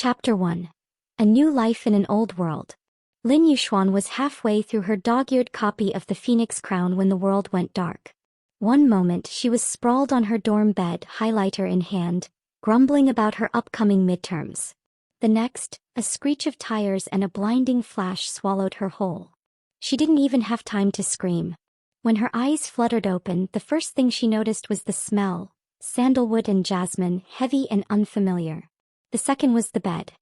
Chapter 1. A New Life in an Old World. Lin Yuxuan was halfway through her dog-eared copy of the Phoenix Crown when the world went dark. One moment she was sprawled on her dorm bed, highlighter in hand, grumbling about her upcoming midterms. The next, a screech of tires and a blinding flash swallowed her whole. She didn't even have time to scream. When her eyes fluttered open, the first thing she noticed was the smell, sandalwood and jasmine, heavy and unfamiliar. The second was the bed.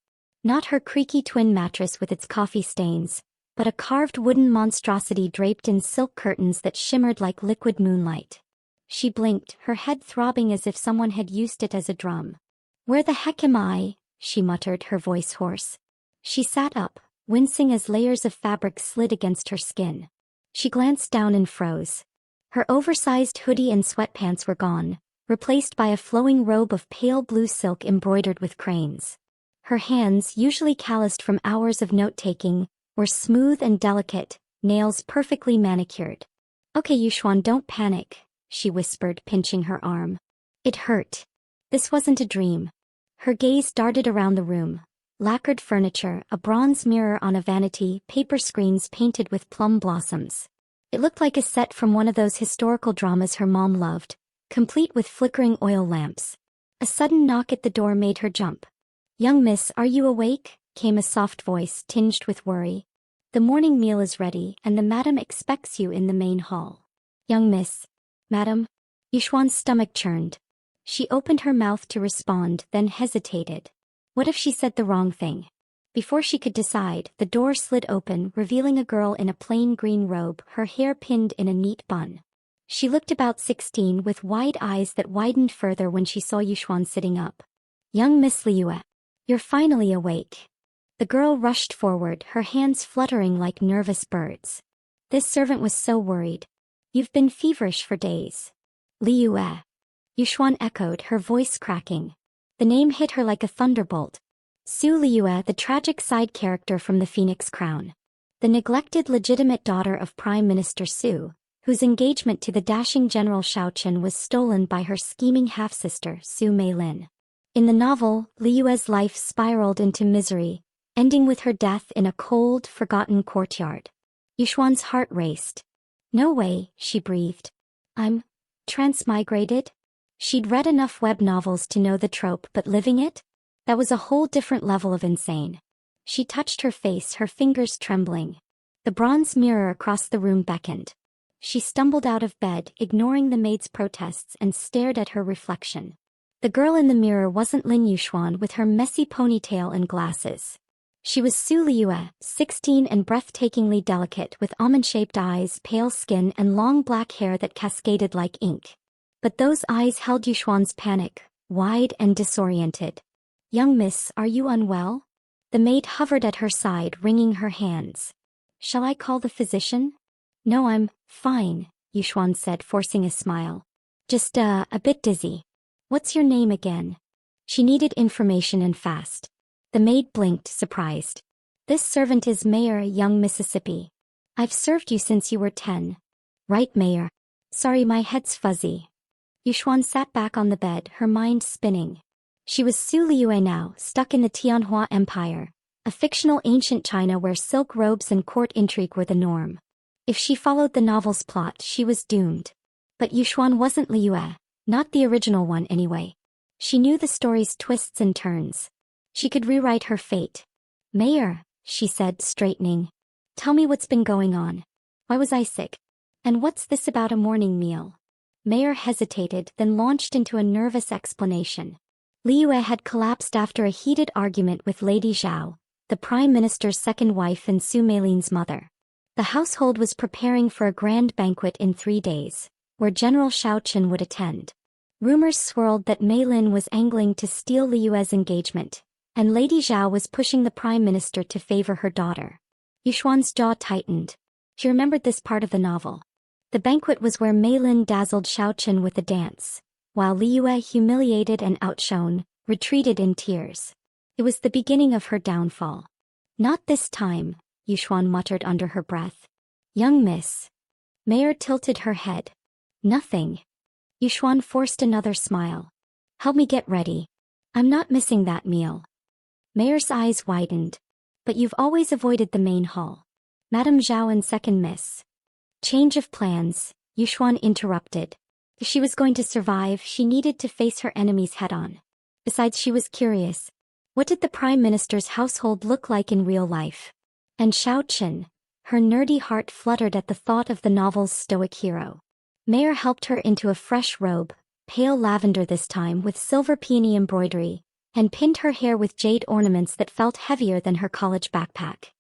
Not her creaky twin mattress with its coffee stains, but a carved wooden monstrosity draped in silk curtains that shimmered like liquid moonlight. She blinked, her head throbbing as if someone had used it as a drum. "Where the heck am I?" she muttered, her voice hoarse. She sat up, wincing as layers of fabric slid against her skin. She glanced down and froze. Her oversized hoodie and sweatpants were gone, replaced by a flowing robe of pale blue silk embroidered with cranes. Her hands, usually calloused from hours of note-taking, were smooth and delicate, nails perfectly manicured. "Okay, Yuxuan, don't panic," she whispered, pinching her arm. It hurt. This wasn't a dream. Her gaze darted around the room. Lacquered furniture, a bronze mirror on a vanity, paper screens painted with plum blossoms. It looked like a set from one of those historical dramas her mom loved, complete with flickering oil lamps. A sudden knock at the door made her jump. "Young miss, are you awake?" came a soft voice tinged with worry. "The morning meal is ready, and the madam expects you in the main hall." "Young miss." "Madam?" Yuxuan's stomach churned. She opened her mouth to respond, then hesitated. What if she said the wrong thing? Before she could decide, the door slid open, revealing a girl in a plain green robe, her hair pinned in a neat bun. She looked about 16 with wide eyes that widened further when she saw Yuxuan sitting up. "Young Miss Liyue, you're finally awake." The girl rushed forward, her hands fluttering like nervous birds. This servant was so worried. "You've been feverish for days." "Liyue." Yuxuan echoed, her voice cracking. The name hit her like a thunderbolt. Su Liyue, the tragic side character from the Phoenix Crown. The neglected legitimate daughter of Prime Minister Su, whose engagement to the dashing General Shaochen was stolen by her scheming half-sister, Su Meilin. In the novel, Liyue's life spiraled into misery, ending with her death in a cold, forgotten courtyard. Yuxuan's heart raced. "No way," she breathed. "I'm transmigrated?" She'd read enough web novels to know the trope, but living it? That was a whole different level of insane. She touched her face, her fingers trembling. The bronze mirror across the room beckoned. She stumbled out of bed, ignoring the maid's protests, and stared at her reflection. The girl in the mirror wasn't Lin Yuxuan with her messy ponytail and glasses. She was Su Liyue, 16 and breathtakingly delicate, with almond-shaped eyes, pale skin, and long black hair that cascaded like ink. But those eyes held Yuxuan's panic, wide and disoriented. "Young miss, are you unwell?" The maid hovered at her side, wringing her hands. "Shall I call the physician?" "No, I'm fine," Yuxuan said, forcing a smile. "Just, a bit dizzy." "What's your name again?" She needed information and fast. The maid blinked, surprised. "This servant is Mayor, young Mississippi. I've served you since you were 10. "Right, Mayor. Sorry, my head's fuzzy." Yuxuan sat back on the bed, her mind spinning. She was Su Liyue now, stuck in the Tianhua Empire, a fictional ancient China where silk robes and court intrigue were the norm. If she followed the novel's plot, she was doomed. But Yuxuan wasn't Liyue, not the original one anyway. She knew the story's twists and turns. She could rewrite her fate. "Mayor," she said, straightening. "Tell me what's been going on. Why was I sick? And what's this about a morning meal?" Mayor hesitated, then launched into a nervous explanation. Liyue had collapsed after a heated argument with Lady Zhao, the Prime Minister's second wife and Su Meilin's mother. The household was preparing for a grand banquet in 3 days, where General Shaochen would attend. Rumors swirled that Meilin was angling to steal Liyue's engagement, and Lady Zhao was pushing the Prime Minister to favor her daughter. Yuxuan's jaw tightened. She remembered this part of the novel. The banquet was where Meilin dazzled Shaochen with a dance, while Liyue, humiliated and outshone, retreated in tears. It was the beginning of her downfall. "Not this time," Yuxuan muttered under her breath. "Young miss." Mayor tilted her head. "Nothing." Yuxuan forced another smile. "Help me get ready. I'm not missing that meal." Mayor's eyes widened. But you've always avoided the main hall. Madame Zhao and second miss. Change of plans, Yuxuan interrupted. If she was going to survive, she needed to face her enemies head-on. Besides, she was curious. What did the Prime Minister's household look like in real life? And Xiao Chen, her nerdy heart fluttered at the thought of the novel's stoic hero. Mayor helped her into a fresh robe, pale lavender this time with silver peony embroidery, and pinned her hair with jade ornaments that felt heavier than her college backpack.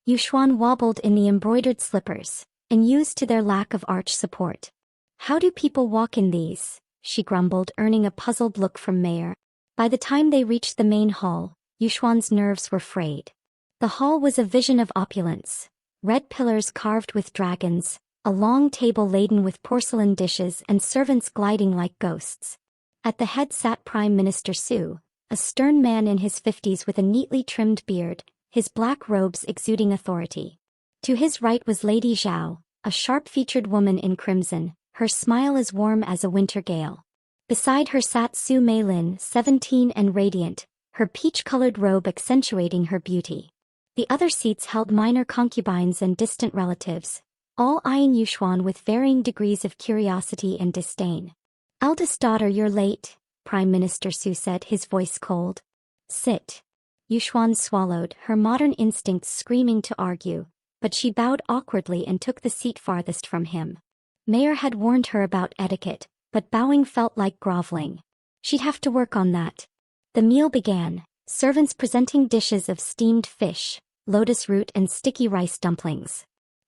Yuxuan wobbled in the embroidered slippers, and used to their lack of arch support. How do people walk in these? She grumbled, earning a puzzled look from Mayor. By the time they reached the main hall, Yuxuan's nerves were frayed. The hall was a vision of opulence. Red pillars carved with dragons, a long table laden with porcelain dishes and servants gliding like ghosts. At the head sat Prime Minister Su, a stern man in his 50s with a neatly trimmed beard, his black robes exuding authority. To his right was Lady Zhao, a sharp-featured woman in crimson, her smile as warm as a winter gale. Beside her sat Su Meilin, 17 and radiant, her peach-colored robe accentuating her beauty. The other seats held minor concubines and distant relatives, all eyeing Yuxuan with varying degrees of curiosity and disdain. "Eldest daughter, you're late," Prime Minister Su said, his voice cold. "Sit." Yuxuan swallowed, her modern instincts screaming to argue, but she bowed awkwardly and took the seat farthest from him. Mayor had warned her about etiquette, but bowing felt like groveling. She'd have to work on that. The meal began, servants presenting dishes of steamed fish, lotus root and sticky rice dumplings.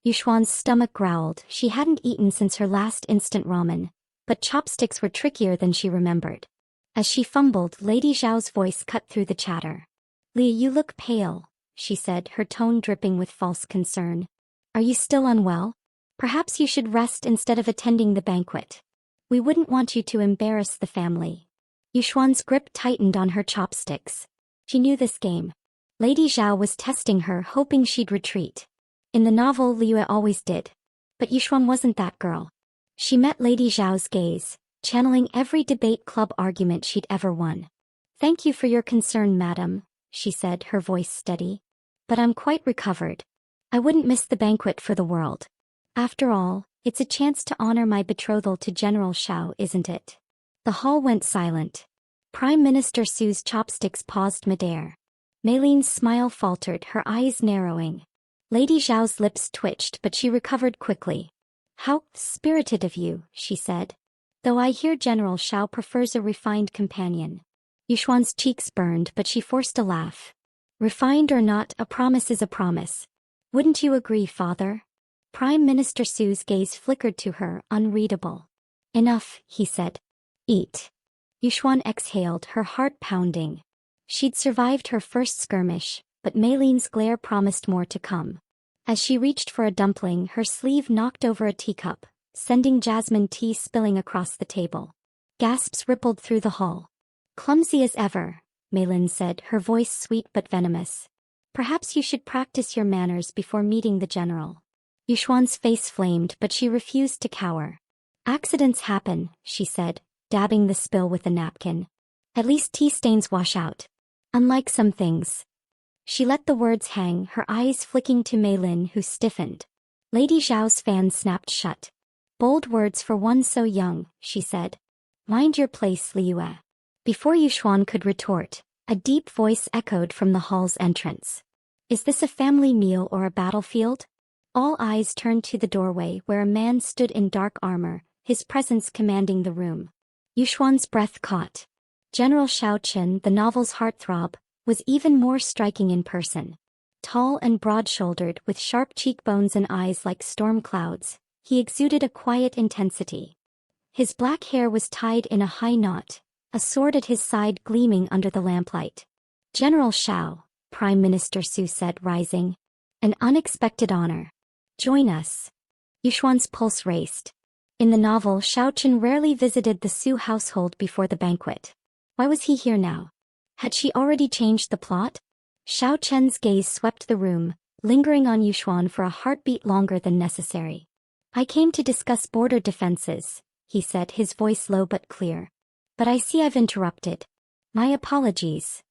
Yuxuan's stomach growled. She hadn't eaten since her last instant ramen, but chopsticks were trickier than she remembered. As she fumbled, Lady Zhao's voice cut through the chatter. "Li, you look pale," she said, her tone dripping with false concern. "Are you still unwell? Perhaps you should rest instead of attending the banquet. We wouldn't want you to embarrass the family." Yuxuan's grip tightened on her chopsticks. She knew this game. Lady Zhao was testing her, hoping she'd retreat. In the novel, Liyue always did. But Yuxuan wasn't that girl. She met Lady Zhao's gaze, channeling every debate club argument she'd ever won. "Thank you for your concern, madam," she said, her voice steady. "But I'm quite recovered. I wouldn't miss the banquet for the world. After all, it's a chance to honor my betrothal to General Xiao, isn't it?" The hall went silent. Prime Minister Su's chopsticks paused midair. Meilin's smile faltered, her eyes narrowing. Lady Zhao's lips twitched, but she recovered quickly. "How spirited of you," she said. "Though I hear General Xiao prefers a refined companion." Yuxuan's cheeks burned, but she forced a laugh. "Refined or not, a promise is a promise. Wouldn't you agree, father?" Prime Minister Su's gaze flickered to her, unreadable. "Enough," he said. "Eat." Yuxuan exhaled, her heart pounding. She'd survived her first skirmish, but Meilin's glare promised more to come. As she reached for a dumpling, her sleeve knocked over a teacup, sending jasmine tea spilling across the table. Gasps rippled through the hall. "Clumsy as ever," Meilin said, her voice sweet but venomous. "Perhaps you should practice your manners before meeting the general." Yuxuan's face flamed, but she refused to cower. "Accidents happen," she said, dabbing the spill with a napkin. "At least tea stains wash out. Unlike some things." She let the words hang, her eyes flicking to Meilin, who stiffened. Lady Zhao's fan snapped shut. "Bold words for one so young," she said. "Mind your place, Liyue." Before Yuxuan could retort, a deep voice echoed from the hall's entrance. "Is this a family meal or a battlefield?" All eyes turned to the doorway where a man stood in dark armor, his presence commanding the room. Yuxuan's breath caught. General Xiao Chen, the novel's heartthrob, was even more striking in person. Tall and broad-shouldered, with sharp cheekbones and eyes like storm clouds, he exuded a quiet intensity. His black hair was tied in a high knot, a sword at his side gleaming under the lamplight. "General Xiao," Prime Minister Su said, rising. "An unexpected honor. Join us." Yuxuan's pulse raced. In the novel, Xiao Chen rarely visited the Su household before the banquet. Why was he here now? Had she already changed the plot? Xiao Chen's gaze swept the room, lingering on Yuxuan for a heartbeat longer than necessary. "I came to discuss border defenses," he said, his voice low but clear. "But I see I've interrupted. My apologies."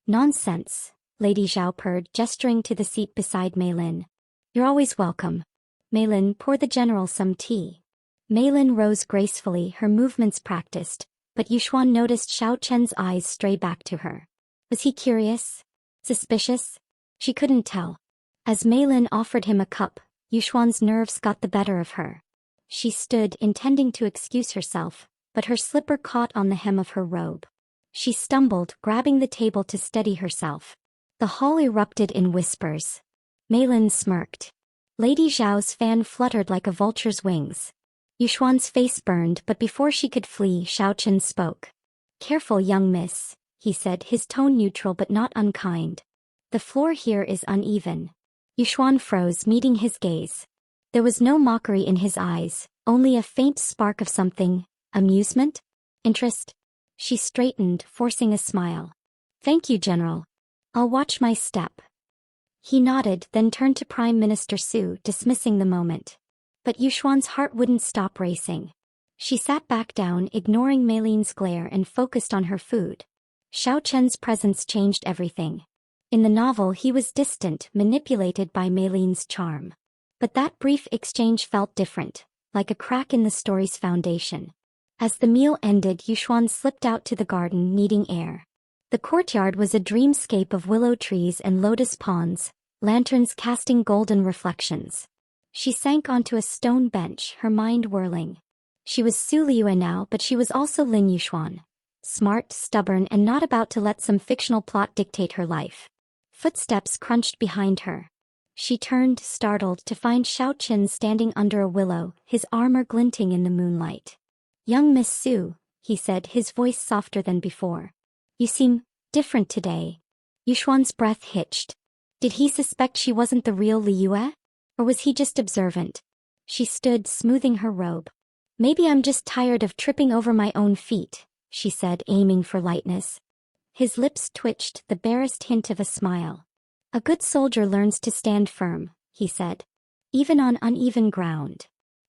"Nonsense," Lady Zhao purred, gesturing to the seat beside Mei Lin. You're always welcome. Mei Lin, pour the general some tea. Mei Lin rose gracefully, her movements practiced, but Yuxuan noticed Xiao Chen's eyes stray back to her. Was he curious? Suspicious? She couldn't tell. As Mei Lin offered him a cup, Yuxuan's nerves got the better of her. She stood, intending to excuse herself, but her slipper caught on the hem of her robe. She stumbled, grabbing the table to steady herself. The hall erupted in whispers. Mei Lin smirked. Lady Zhao's fan fluttered like a vulture's wings. Yuxuan's face burned, but before she could flee, Xiao Chen spoke. Careful, young miss, he said, his tone neutral but not unkind. The floor here is uneven. Yuxuan froze, meeting his gaze. There was no mockery in his eyes, only a faint spark of something. Amusement? Interest? She straightened, forcing a smile. Thank you, General. I'll watch my step. He nodded, then turned to Prime Minister Su, dismissing the moment. But Yuxuan's heart wouldn't stop racing. She sat back down, ignoring Mei Lin's glare, and focused on her food. Xiao Chen's presence changed everything. In the novel, he was distant, manipulated by Mei Lin's charm. But that brief exchange felt different, like a crack in the story's foundation. As the meal ended, Yuxuan slipped out to the garden, needing air. The courtyard was a dreamscape of willow trees and lotus ponds, lanterns casting golden reflections. She sank onto a stone bench, her mind whirling. She was Su Liyue now, but she was also Lin Yuxuan. Smart, stubborn, and not about to let some fictional plot dictate her life. Footsteps crunched behind her. She turned, startled, to find Xiao Chen standing under a willow, his armor glinting in the moonlight. Young Miss Su, he said, his voice softer than before. You seem different today. Yuxuan's breath hitched. Did he suspect she wasn't the real Liyue? Or was he just observant? She stood, smoothing her robe. Maybe I'm just tired of tripping over my own feet, she said, aiming for lightness. His lips twitched, the barest hint of a smile. A good soldier learns to stand firm, he said. Even on uneven ground.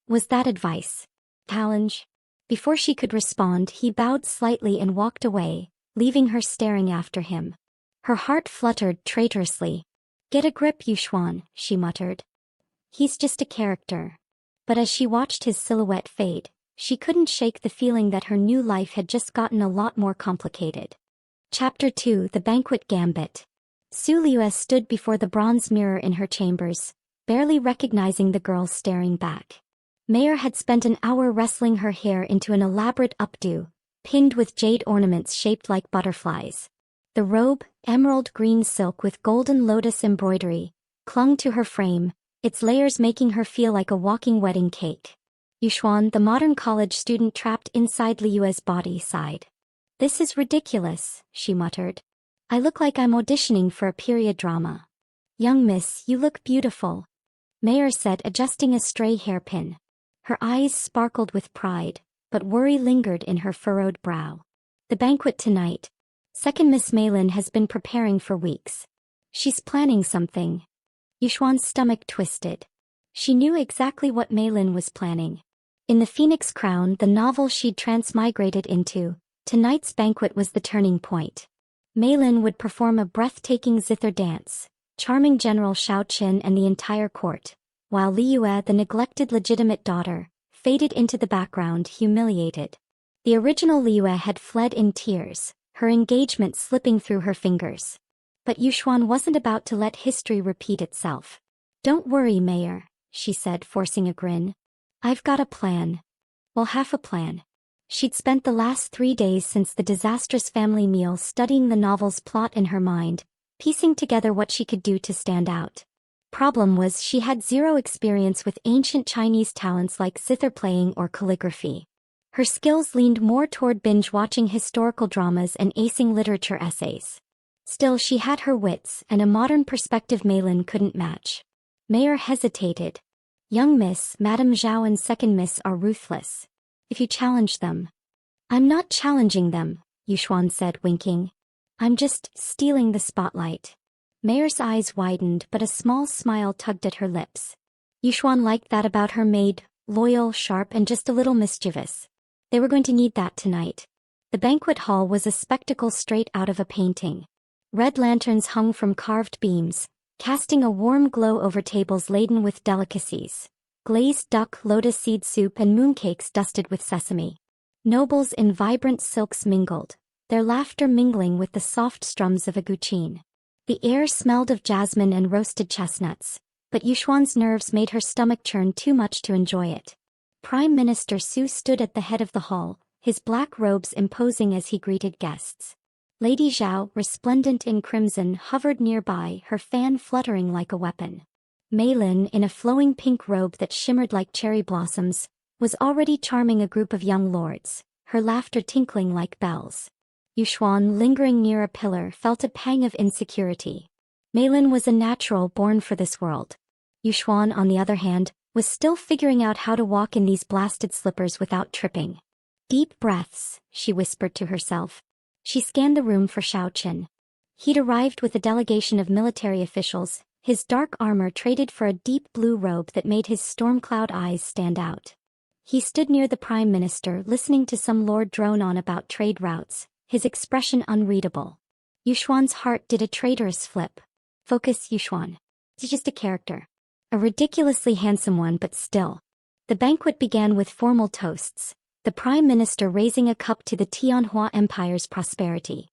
Was that advice? Challenge? Before she could respond, he bowed slightly and walked away, leaving her staring after him. Her heart fluttered traitorously. Get a grip, Yuxuan, she muttered. He's just a character. But as she watched his silhouette fade, she couldn't shake the feeling that her new life had just gotten a lot more complicated. Chapter 2: The Banquet Gambit. Su Liyue stood before the bronze mirror in her chambers, barely recognizing the girl staring back. Mayor had spent an hour wrestling her hair into an elaborate updo, pinned with jade ornaments shaped like butterflies. The robe, emerald green silk with golden lotus embroidery, clung to her frame, its layers making her feel like a walking wedding cake. Yuxuan, the modern college student trapped inside Liyue's body, sighed. This is ridiculous, she muttered. I look like I'm auditioning for a period drama. Young miss, you look beautiful, Mayor said, adjusting a stray hairpin. Her eyes sparkled with pride, but worry lingered in her furrowed brow. The banquet tonight. Second Miss Mei Lin has been preparing for weeks. She's planning something. Yuxuan's stomach twisted. She knew exactly what Mei Lin was planning. In the Phoenix Crown, the novel she'd transmigrated into, tonight's banquet was the turning point. Mei Lin would perform a breathtaking zither dance, charming General Xiao Qin and the entire court, while Liyue, the neglected legitimate daughter, faded into the background, humiliated. The original Liyue had fled in tears, her engagement slipping through her fingers. But Yuxuan wasn't about to let history repeat itself. Don't worry, Mayor, she said, forcing a grin. I've got a plan. Well, half a plan. She'd spent the last 3 days since the disastrous family meal studying the novel's plot in her mind, piecing together what she could do to stand out. Problem was she had zero experience with ancient Chinese talents like zither playing or calligraphy. Her skills leaned more toward binge-watching historical dramas and acing literature essays. Still, she had her wits, and a modern perspective Mei Lin couldn't match. Mayor hesitated. Young Miss, Madame Zhao and Second Miss are ruthless. If you challenge them. I'm not challenging them, Yuxuan said, winking. I'm just stealing the spotlight. Mayor's eyes widened, but a small smile tugged at her lips. Yuxuan liked that about her maid, loyal, sharp, and just a little mischievous. They were going to need that tonight. The banquet hall was a spectacle straight out of a painting. Red lanterns hung from carved beams, casting a warm glow over tables laden with delicacies. Glazed duck, lotus seed soup and mooncakes dusted with sesame. Nobles in vibrant silks mingled, their laughter mingling with the soft strums of a guqin. The air smelled of jasmine and roasted chestnuts, but Yuxuan's nerves made her stomach churn too much to enjoy it. Prime Minister Su stood at the head of the hall, his black robes imposing as he greeted guests. Lady Zhao, resplendent in crimson, hovered nearby, her fan fluttering like a weapon. Mei Lin, in a flowing pink robe that shimmered like cherry blossoms, was already charming a group of young lords, her laughter tinkling like bells. Yuxuan, lingering near a pillar, felt a pang of insecurity. Mei Lin was a natural born for this world. Yuxuan, on the other hand, was still figuring out how to walk in these blasted slippers without tripping. Deep breaths, she whispered to herself. She scanned the room for Shao Chen. He'd arrived with a delegation of military officials, his dark armor traded for a deep blue robe that made his storm-cloud eyes stand out. He stood near the Prime Minister, listening to some lord drone on about trade routes, his expression unreadable. Yuxuan's heart did a traitorous flip. Focus, Yuxuan. It's just a character. A ridiculously handsome one, but still. The banquet began with formal toasts, the Prime Minister raising a cup to the Tianhua Empire's prosperity.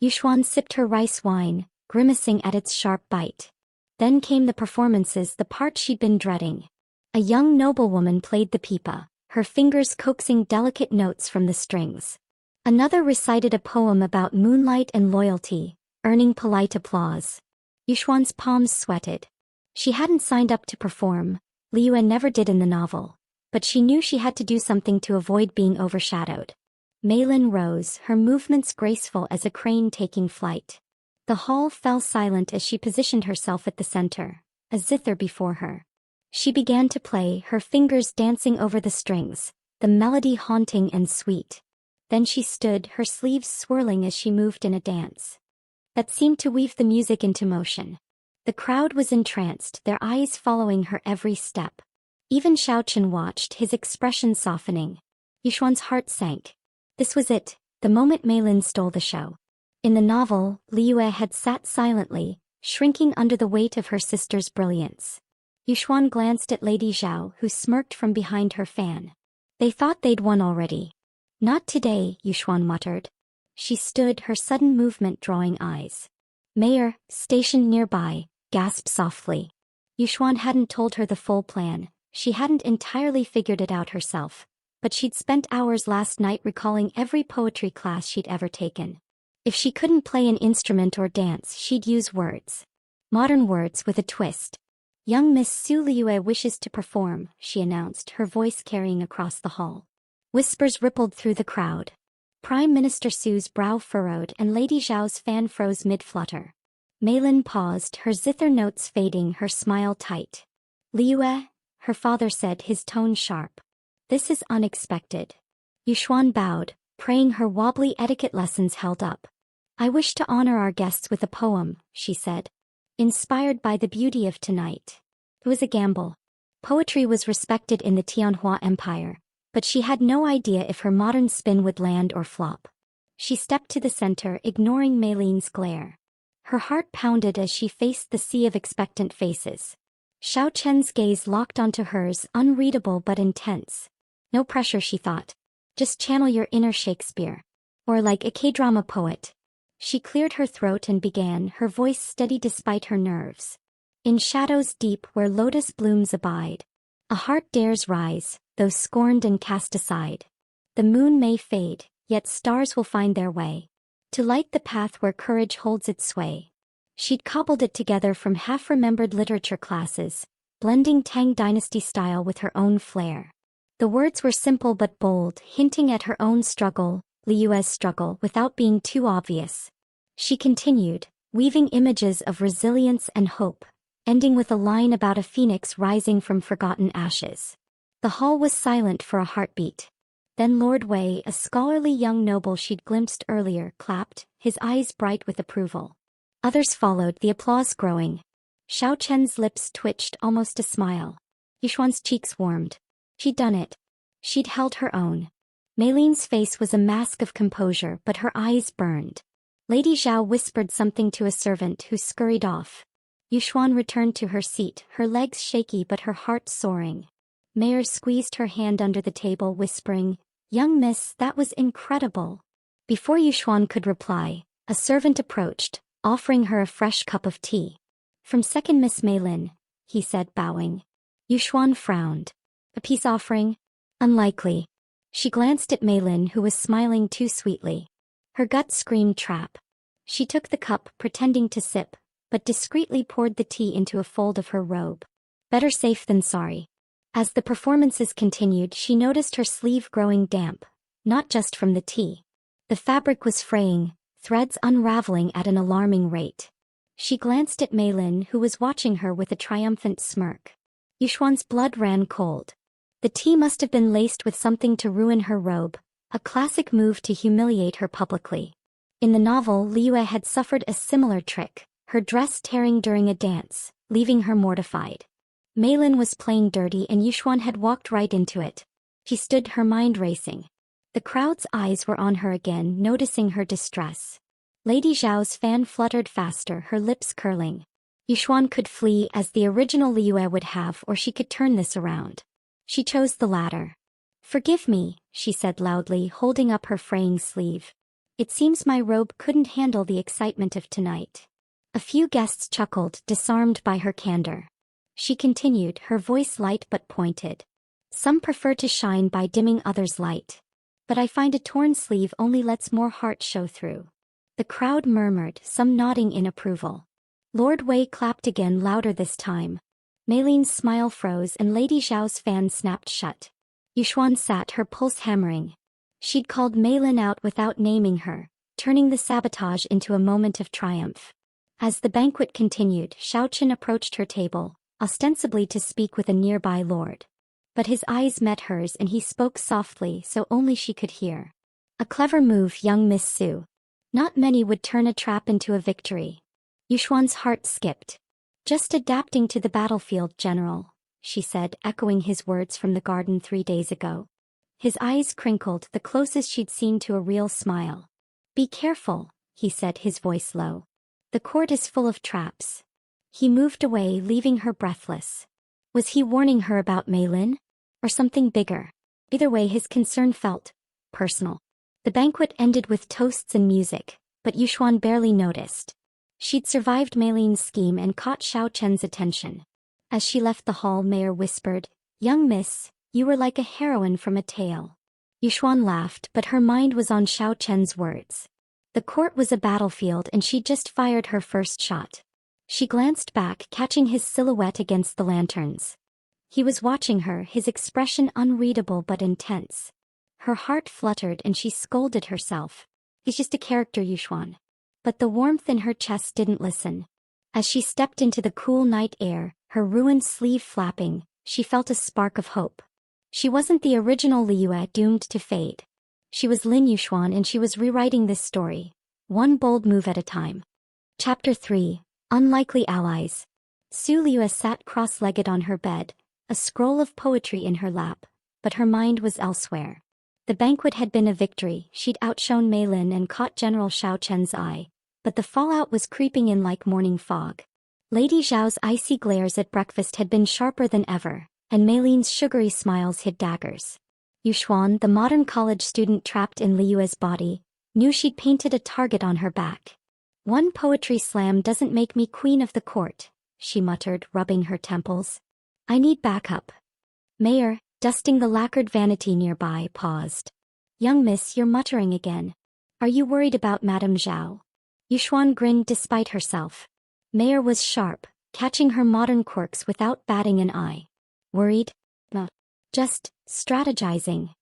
Yuxuan sipped her rice wine, grimacing at its sharp bite. Then came the performances, the part she'd been dreading. A young noblewoman played the pipa, her fingers coaxing delicate notes from the strings. Another recited a poem about moonlight and loyalty, earning polite applause. Yuxuan's palms sweated. She hadn't signed up to perform, Liyue never did in the novel, but she knew she had to do something to avoid being overshadowed. Mei Lin rose, her movements graceful as a crane taking flight. The hall fell silent as she positioned herself at the center, a zither before her. She began to play, her fingers dancing over the strings, the melody haunting and sweet. Then she stood, her sleeves swirling as she moved in a dance that seemed to weave the music into motion. The crowd was entranced, their eyes following her every step. Even Shao Chen watched, his expression softening. Yuxuan's heart sank. This was it, the moment Mei Lin stole the show. In the novel, Liyue had sat silently, shrinking under the weight of her sister's brilliance. Yuxuan glanced at Lady Zhao, who smirked from behind her fan. They thought they'd won already. Not today, Yuxuan muttered. She stood, her sudden movement drawing eyes. Mayor, stationed nearby, gasped softly. Yuxuan hadn't told her the full plan, she hadn't entirely figured it out herself, but she'd spent hours last night recalling every poetry class she'd ever taken. If she couldn't play an instrument or dance, she'd use words. Modern words with a twist. Young Miss Su Liyue wishes to perform, she announced, her voice carrying across the hall. Whispers rippled through the crowd. Prime Minister Su's brow furrowed and Lady Zhao's fan froze mid-flutter. Mei Lin paused, her zither notes fading, her smile tight. Liyue, her father said, his tone sharp. This is unexpected. Yuxuan bowed, praying her wobbly etiquette lessons held up. I wish to honor our guests with a poem, she said. Inspired by the beauty of tonight. It was a gamble. Poetry was respected in the Tianhua Empire, but she had no idea if her modern spin would land or flop. She stepped to the center, ignoring Mei Lin's glare. Her heart pounded as she faced the sea of expectant faces. Shao Chen's gaze locked onto hers, unreadable but intense. No pressure, she thought. Just channel your inner Shakespeare. Or like a K-drama poet. She cleared her throat and began, her voice steady despite her nerves. In shadows deep where lotus blooms abide, a heart dares rise, though scorned and cast aside. The moon may fade, yet stars will find their way to light the path where courage holds its sway. She'd cobbled it together from half-remembered literature classes, blending Tang Dynasty style with her own flair. The words were simple but bold, hinting at her own struggle, Liyue's struggle, without being too obvious. She continued, weaving images of resilience and hope, ending with a line about a phoenix rising from forgotten ashes. The hall was silent for a heartbeat. Then Lord Wei, a scholarly young noble she'd glimpsed earlier, clapped, his eyes bright with approval. Others followed, the applause growing. Shao Chen's lips twitched, almost a smile. Yuxuan's cheeks warmed. She'd done it. She'd held her own. Mei Lin's face was a mask of composure, but her eyes burned. Lady Zhao whispered something to a servant who scurried off. Yuxuan returned to her seat, her legs shaky but her heart soaring. Mayor squeezed her hand under the table, whispering, "Young miss, that was incredible." Before Yuxuan could reply, a servant approached, offering her a fresh cup of tea. "From second Miss Mei Lin," he said, bowing. Yuxuan frowned. "A peace offering? Unlikely." She glanced at Mei Lin, who was smiling too sweetly. Her gut screamed trap. She took the cup, pretending to sip, but discreetly poured the tea into a fold of her robe. Better safe than sorry. As the performances continued, she noticed her sleeve growing damp, not just from the tea. The fabric was fraying, threads unraveling at an alarming rate. She glanced at Mei Lin, who was watching her with a triumphant smirk. Yuxuan's blood ran cold. The tea must have been laced with something to ruin her robe, a classic move to humiliate her publicly. In the novel, Liyue had suffered a similar trick, her dress tearing during a dance, leaving her mortified. Mei Lin was playing dirty and Yuxuan had walked right into it. She stood, her mind racing. The crowd's eyes were on her again, noticing her distress. Lady Zhao's fan fluttered faster, her lips curling. Yuxuan could flee as the original Liyue would have, or she could turn this around. She chose the latter. "Forgive me," she said loudly, holding up her fraying sleeve. "It seems my robe couldn't handle the excitement of tonight." A few guests chuckled, disarmed by her candor. She continued, her voice light but pointed. "Some prefer to shine by dimming others' light. But I find a torn sleeve only lets more heart show through." The crowd murmured, some nodding in approval. Lord Wei clapped again, louder this time. Mei Lin's smile froze and Lady Zhao's fan snapped shut. Yuxuan sat, her pulse hammering. She'd called Mei Lin out without naming her, turning the sabotage into a moment of triumph. As the banquet continued, Xiaochen approached her table, ostensibly to speak with a nearby lord. But his eyes met hers and he spoke softly so only she could hear. "A clever move, young Miss Su. Not many would turn a trap into a victory." Yuxuan's heart skipped. "Just adapting to the battlefield, General," she said, echoing his words from the garden 3 days ago. His eyes crinkled, the closest she'd seen to a real smile. "Be careful," he said, his voice low. "The court is full of traps." He moved away, leaving her breathless. Was he warning her about Mei Lin? Or something bigger? Either way, his concern felt personal. The banquet ended with toasts and music, but Yuxuan barely noticed. She'd survived Mei Lin's scheme and caught Xiao Chen's attention. As she left the hall, Mayor whispered, "Young miss, you were like a heroine from a tale." Yuxuan laughed, but her mind was on Xiao Chen's words. The court was a battlefield and she'd just fired her first shot. She glanced back, catching his silhouette against the lanterns. He was watching her, his expression unreadable but intense. Her heart fluttered and she scolded herself. "He's just a character, Yuxuan." But the warmth in her chest didn't listen. As she stepped into the cool night air, her ruined sleeve flapping, she felt a spark of hope. She wasn't the original Liyue doomed to fade. She was Lin Yuxuan and she was rewriting this story, one bold move at a time. Chapter 3. Unlikely Allies. Su Liyue sat cross-legged on her bed, a scroll of poetry in her lap, but her mind was elsewhere. The banquet had been a victory, she'd outshone Mei Lin and caught General Xiao Chen's eye, but the fallout was creeping in like morning fog. Lady Zhao's icy glares at breakfast had been sharper than ever, and Mei Lin's sugary smiles hid daggers. Yuxuan, the modern college student trapped in Liyue's body, knew she'd painted a target on her back. "One poetry slam doesn't make me queen of the court," she muttered, rubbing her temples. "I need backup." Mayor, dusting the lacquered vanity nearby, paused. "Young miss, you're muttering again. Are you worried about Madame Zhao?" Yuxuan grinned despite herself. Mayor was sharp, catching her modern quirks without batting an eye. "Worried? No. Just strategizing."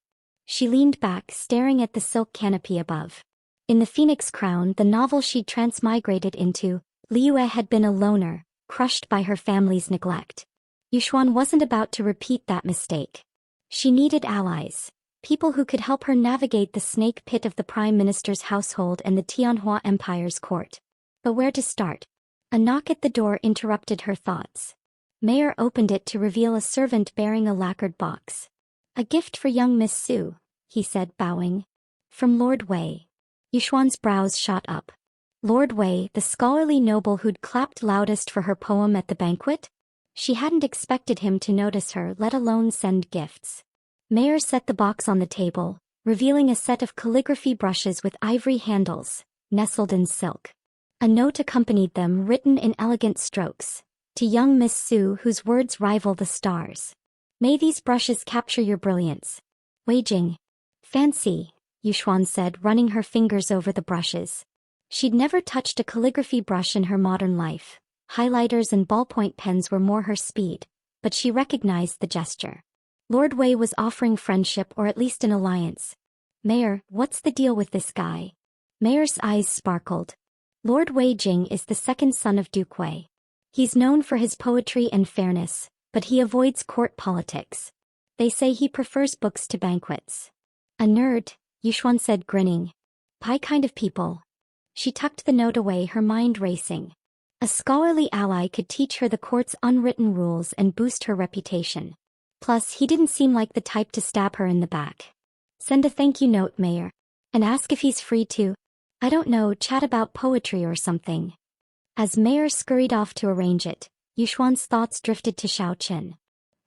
She leaned back, staring at the silk canopy above. In the Phoenix Crown, the novel she'd transmigrated into, Liyue had been a loner, crushed by her family's neglect. Yuxuan wasn't about to repeat that mistake. She needed allies, people who could help her navigate the snake pit of the Prime Minister's household and the Tianhua Empire's court. But where to start? A knock at the door interrupted her thoughts. Mayor opened it to reveal a servant bearing a lacquered box. "A gift for young Miss Su," he said, bowing. "From Lord Wei." Yuxuan's brows shot up. Lord Wei, the scholarly noble who'd clapped loudest for her poem at the banquet? She hadn't expected him to notice her, let alone send gifts. Mayer set the box on the table, revealing a set of calligraphy brushes with ivory handles, nestled in silk. A note accompanied them, written in elegant strokes. To young Miss Su, whose words rival the stars. May these brushes capture your brilliance. Wei Jing. Fancy, Yuxuan said, running her fingers over the brushes. She'd never touched a calligraphy brush in her modern life. Highlighters and ballpoint pens were more her speed, but she recognized the gesture. Lord Wei was offering friendship, or at least an alliance. Mayor, what's the deal with this guy? Mayer's eyes sparkled. Lord Wei Jing is the second son of Duke Wei. He's known for his poetry and fairness, but he avoids court politics. They say he prefers books to banquets. A nerd, Yuxuan said, grinning. Pie kind of people. She tucked the note away, her mind racing. A scholarly ally could teach her the court's unwritten rules and boost her reputation. Plus, he didn't seem like the type to stab her in the back. Send a thank you note, Mayor. And ask if he's free to, I don't know, chat about poetry or something. As Mayor scurried off to arrange it, Yuxuan's thoughts drifted to Xiao Qin.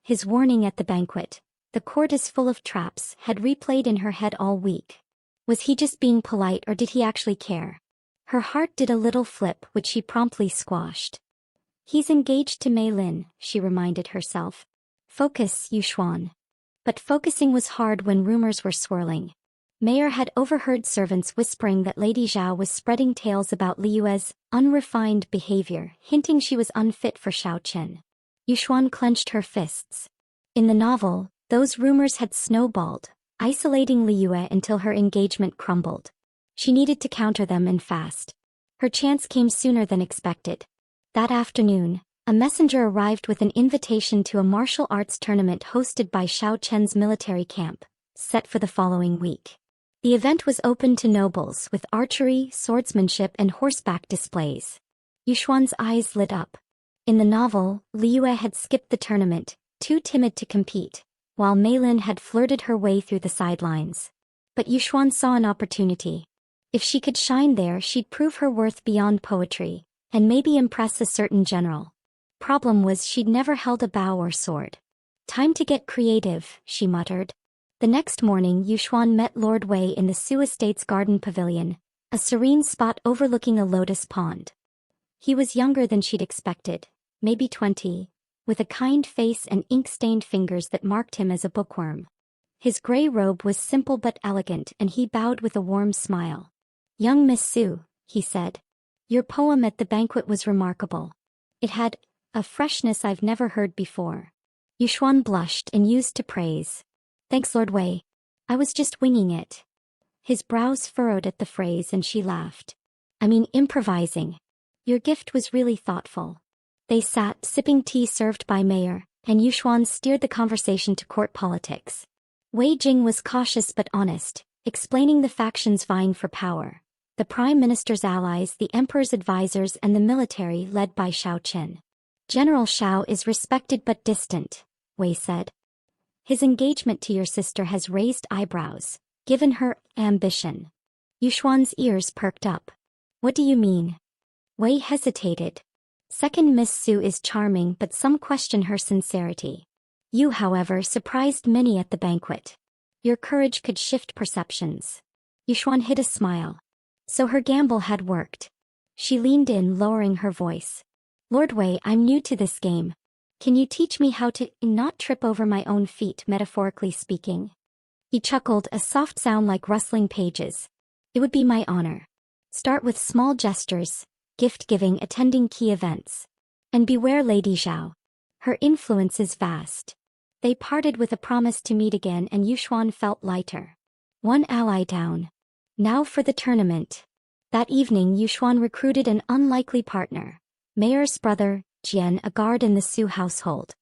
His warning at the banquet, the court is full of traps, had replayed in her head all week. Was he just being polite, or did he actually care? Her heart did a little flip, which she promptly squashed. He's engaged to Mei Lin, she reminded herself. Focus, Yuxuan. But focusing was hard when rumors were swirling. Mayor had overheard servants whispering that Lady Zhao was spreading tales about Li Yue's unrefined behavior, hinting she was unfit for Xiao Qin. Yuxuan clenched her fists. In the novel, those rumors had snowballed, isolating Li Yue until her engagement crumbled. She needed to counter them, and fast. Her chance came sooner than expected. That afternoon, a messenger arrived with an invitation to a martial arts tournament hosted by Xiao Chen's military camp, set for the following week. The event was open to nobles, with archery, swordsmanship, and horseback displays. Yuxuan's eyes lit up. In the novel, Li Yue had skipped the tournament, too timid to compete, while Mei Lin had flirted her way through the sidelines. But Yuxuan saw an opportunity. If she could shine there, she'd prove her worth beyond poetry, and maybe impress a certain general. Problem was, she'd never held a bow or sword. Time to get creative, she muttered. The next morning, Yuxuan met Lord Wei in the Su Estate's garden pavilion, a serene spot overlooking a lotus pond. He was younger than she'd expected, maybe 20, with a kind face and ink-stained fingers that marked him as a bookworm. His gray robe was simple but elegant, and he bowed with a warm smile. Young Miss Su, he said. Your poem at the banquet was remarkable. It had a freshness I've never heard before. Yuxuan blushed and used to praise. Thanks, Lord Wei. I was just winging it. His brows furrowed at the phrase, and she laughed. I mean, improvising. Your gift was really thoughtful. They sat, sipping tea served by Mayor, and Yuxuan steered the conversation to court politics. Wei Jing was cautious but honest, explaining the factions vying for power. The Prime Minister's allies, the Emperor's advisors, and the military led by Xiao Qin. General Xiao is respected but distant, Wei said. His engagement to your sister has raised eyebrows, given her ambition. Yuxuan's ears perked up. What do you mean? Wei hesitated. Second Miss Su is charming, but some question her sincerity. You, however, surprised many at the banquet. Your courage could shift perceptions. Yuxuan hid a smile. So her gamble had worked. She leaned in, lowering her voice. Lord Wei, I'm new to this game. Can you teach me how to not trip over my own feet, metaphorically speaking? He chuckled, a soft sound like rustling pages. It would be my honor. Start with small gestures, gift-giving, attending key events. And beware Lady Zhao. Her influence is vast. They parted with a promise to meet again, and Yuxuan felt lighter. One ally down. Now for the tournament. That evening, Yuxuan recruited an unlikely partner. Mayor's brother, Jian, a guard in the Su household.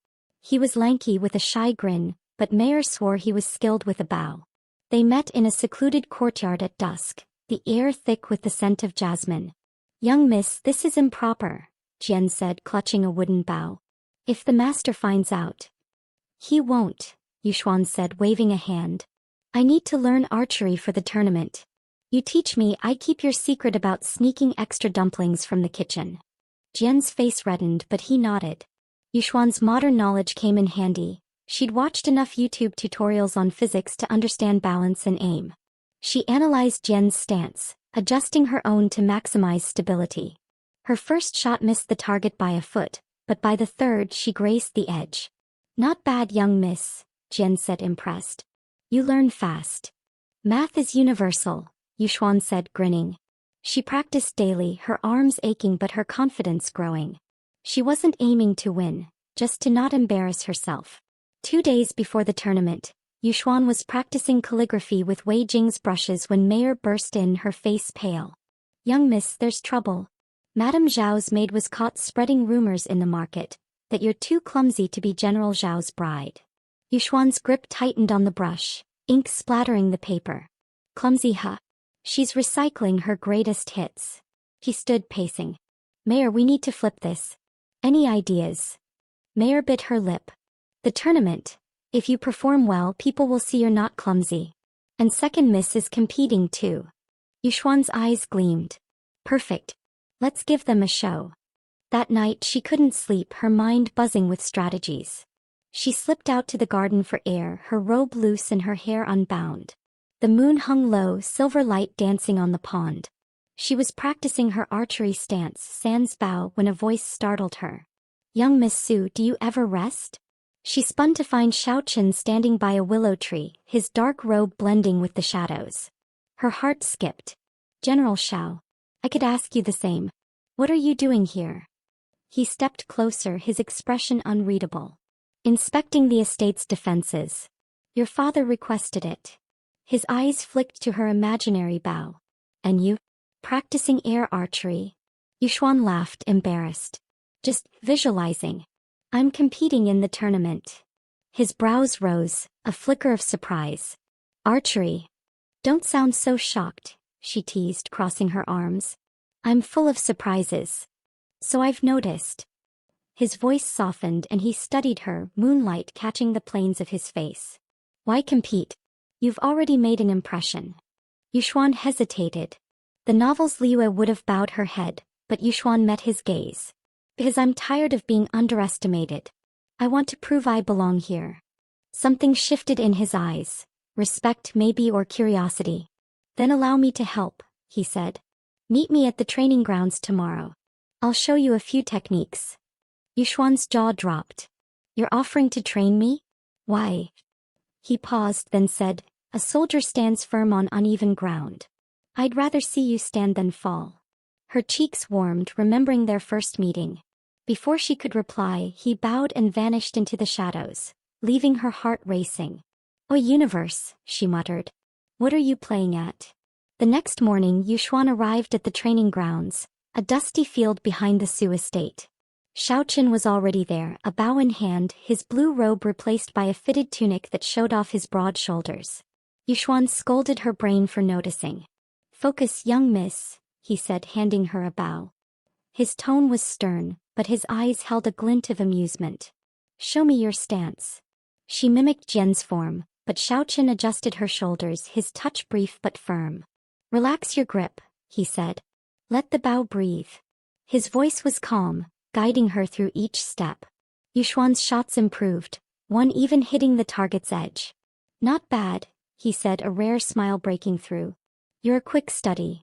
He was lanky with a shy grin, but Mayor swore he was skilled with a bow. They met in a secluded courtyard at dusk, the air thick with the scent of jasmine. Young miss, this is improper, Jian said, clutching a wooden bow. If the master finds out. He won't, Yuxuan said, waving a hand. I need to learn archery for the tournament. You teach me, I keep your secret about sneaking extra dumplings from the kitchen. Jian's face reddened, but he nodded. Yuxuan's modern knowledge came in handy. She'd watched enough YouTube tutorials on physics to understand balance and aim. She analyzed Jian's stance, adjusting her own to maximize stability. Her first shot missed the target by a foot, but by the third she grazed the edge. Not bad, young miss, Jian said, impressed. You learn fast. Math is universal, Yuxuan said, grinning. She practiced daily, her arms aching but her confidence growing. She wasn't aiming to win, just to not embarrass herself. 2 days before the tournament, Yuxuan was practicing calligraphy with Wei Jing's brushes when Mayor burst in, her face pale. Young miss, there's trouble. Madame Zhao's maid was caught spreading rumors in the market that you're too clumsy to be General Zhao's bride. Yuxuan's grip tightened on the brush, ink splattering the paper. Clumsy, huh? She's recycling her greatest hits. He stood pacing. Mayor, we need to flip this. Any ideas? Mayor bit her lip. The tournament. If you perform well, people will see you're not clumsy. And second miss is competing too. Yuxuan's eyes gleamed. Perfect. Let's give them a show. That night she couldn't sleep, her mind buzzing with strategies. She slipped out to the garden for air, her robe loose and her hair unbound. The moon hung low, silver light dancing on the pond. She was practicing her archery stance, sans bow, when a voice startled her. Young Miss Su, do you ever rest? She spun to find Xiaoqun standing by a willow tree, his dark robe blending with the shadows. Her heart skipped. General Xiao. I could ask you the same. What are you doing here? He stepped closer, his expression unreadable. Inspecting the estate's defenses. Your father requested it. His eyes flicked to her imaginary bow. And you? Practicing air archery? Yuxuan laughed, embarrassed. Just visualizing. I'm competing in the tournament. His brows rose, a flicker of surprise. Archery? Don't sound so shocked, she teased, crossing her arms. I'm full of surprises. So I've noticed. His voice softened and he studied her, moonlight catching the planes of his face. Why compete? You've already made an impression. Yuxuan hesitated. The novel's Liyue would have bowed her head, but Yuxuan met his gaze. Because I'm tired of being underestimated. I want to prove I belong here. Something shifted in his eyes. Respect maybe, or curiosity. Then allow me to help, he said. Meet me at the training grounds tomorrow. I'll show you a few techniques. Yuxuan's jaw dropped. You're offering to train me? Why? He paused, then said, a soldier stands firm on uneven ground. I'd rather see you stand than fall. Her cheeks warmed, remembering their first meeting. Before she could reply, he bowed and vanished into the shadows, leaving her heart racing. Oh universe, she muttered. What are you playing at? The next morning, Yuxuan arrived at the training grounds, a dusty field behind the Su estate. Xiaoqun was already there, a bow in hand, his blue robe replaced by a fitted tunic that showed off his broad shoulders. Yuxuan scolded her brain for noticing. Focus, young miss, he said, handing her a bow. His tone was stern, but his eyes held a glint of amusement. Show me your stance. She mimicked Jian's form, but Xiaoqun adjusted her shoulders, his touch brief but firm. Relax your grip, he said. Let the bow breathe. His voice was calm, guiding her through each step. Yuxuan's shots improved, one even hitting the target's edge. Not bad, he said, a rare smile breaking through. You're a quick study.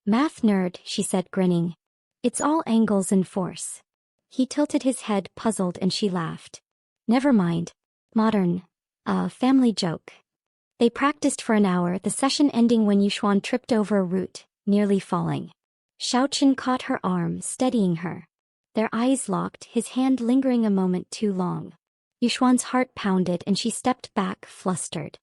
Math nerd, she said, grinning. It's all angles and force. He tilted his head, puzzled, and she laughed. Never mind. Modern. Family joke. They practiced for an hour, the session ending when Yuxuan tripped over a root, nearly falling. Xiaoqun caught her arm, steadying her. Their eyes locked, his hand lingering a moment too long. Yuxuan's heart pounded and she stepped back, flustered.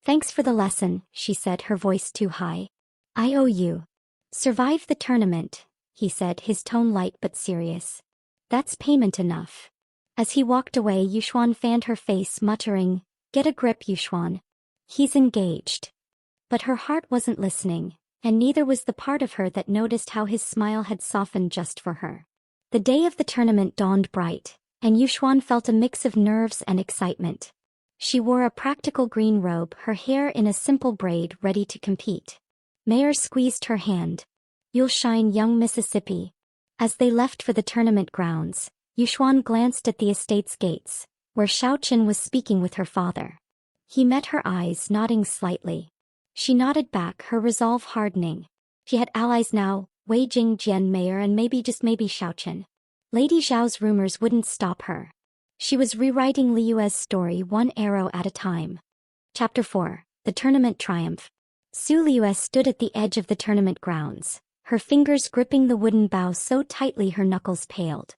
Thanks for the lesson, she said, her voice too high. I owe you. Survive the tournament, he said, his tone light but serious. That's payment enough. As he walked away, Yuxuan fanned her face, muttering, Get a grip, Yuxuan. He's engaged. But her heart wasn't listening, and neither was the part of her that noticed how his smile had softened just for her. The day of the tournament dawned bright, and Yuxuan felt a mix of nerves and excitement. She wore a practical green robe, her hair in a simple braid, ready to compete. Mayor squeezed her hand. You'll shine, young Mississippi. As they left for the tournament grounds, Yuxuan glanced at the estate's gates, where Xiaoqin was speaking with her father. He met her eyes, nodding slightly. She nodded back, her resolve hardening. She had allies now, Wei Jingjian Mayor and maybe just maybe Xiaoqin. Lady Zhao's rumors wouldn't stop her. She was rewriting Lin Yue's story one arrow at a time. Chapter 4, The Tournament Triumph. Su Liyue stood at the edge of the tournament grounds, her fingers gripping the wooden bow so tightly her knuckles paled.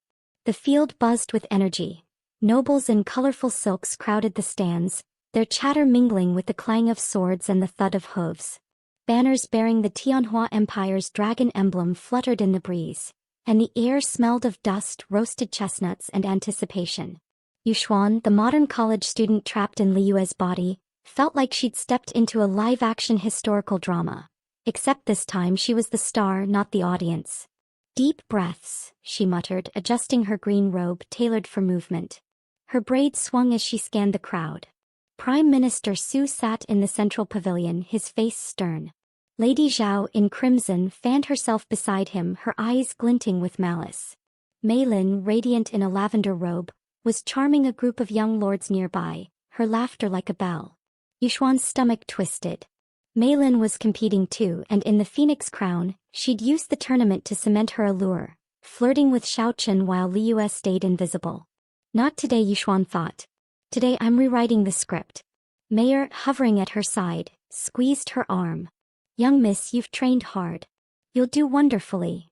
The field buzzed with energy. Nobles in colorful silks crowded the stands, their chatter mingling with the clang of swords and the thud of hooves. Banners bearing the Tianhua Empire's dragon emblem fluttered in the breeze, and the air smelled of dust, roasted chestnuts, and anticipation. Yuxuan, the modern college student trapped in Lin Yue's body, felt like she'd stepped into a live-action historical drama. Except this time she was the star, not the audience. Deep breaths, she muttered, adjusting her green robe tailored for movement. Her braid swung as she scanned the crowd. Prime Minister Su sat in the central pavilion, his face stern. Lady Zhao, in crimson, fanned herself beside him, her eyes glinting with malice. Mei Lin, radiant in a lavender robe, was charming a group of young lords nearby, her laughter like a bell. Yuxuan's stomach twisted. Mei Lin was competing too, and in the Phoenix Crown, she'd used the tournament to cement her allure, flirting with Xiaoqin while Lin Yue stayed invisible. Not today, Yuxuan thought. Today I'm rewriting the script. Mayor, hovering at her side, squeezed her arm. Young miss, you've trained hard. You'll do wonderfully.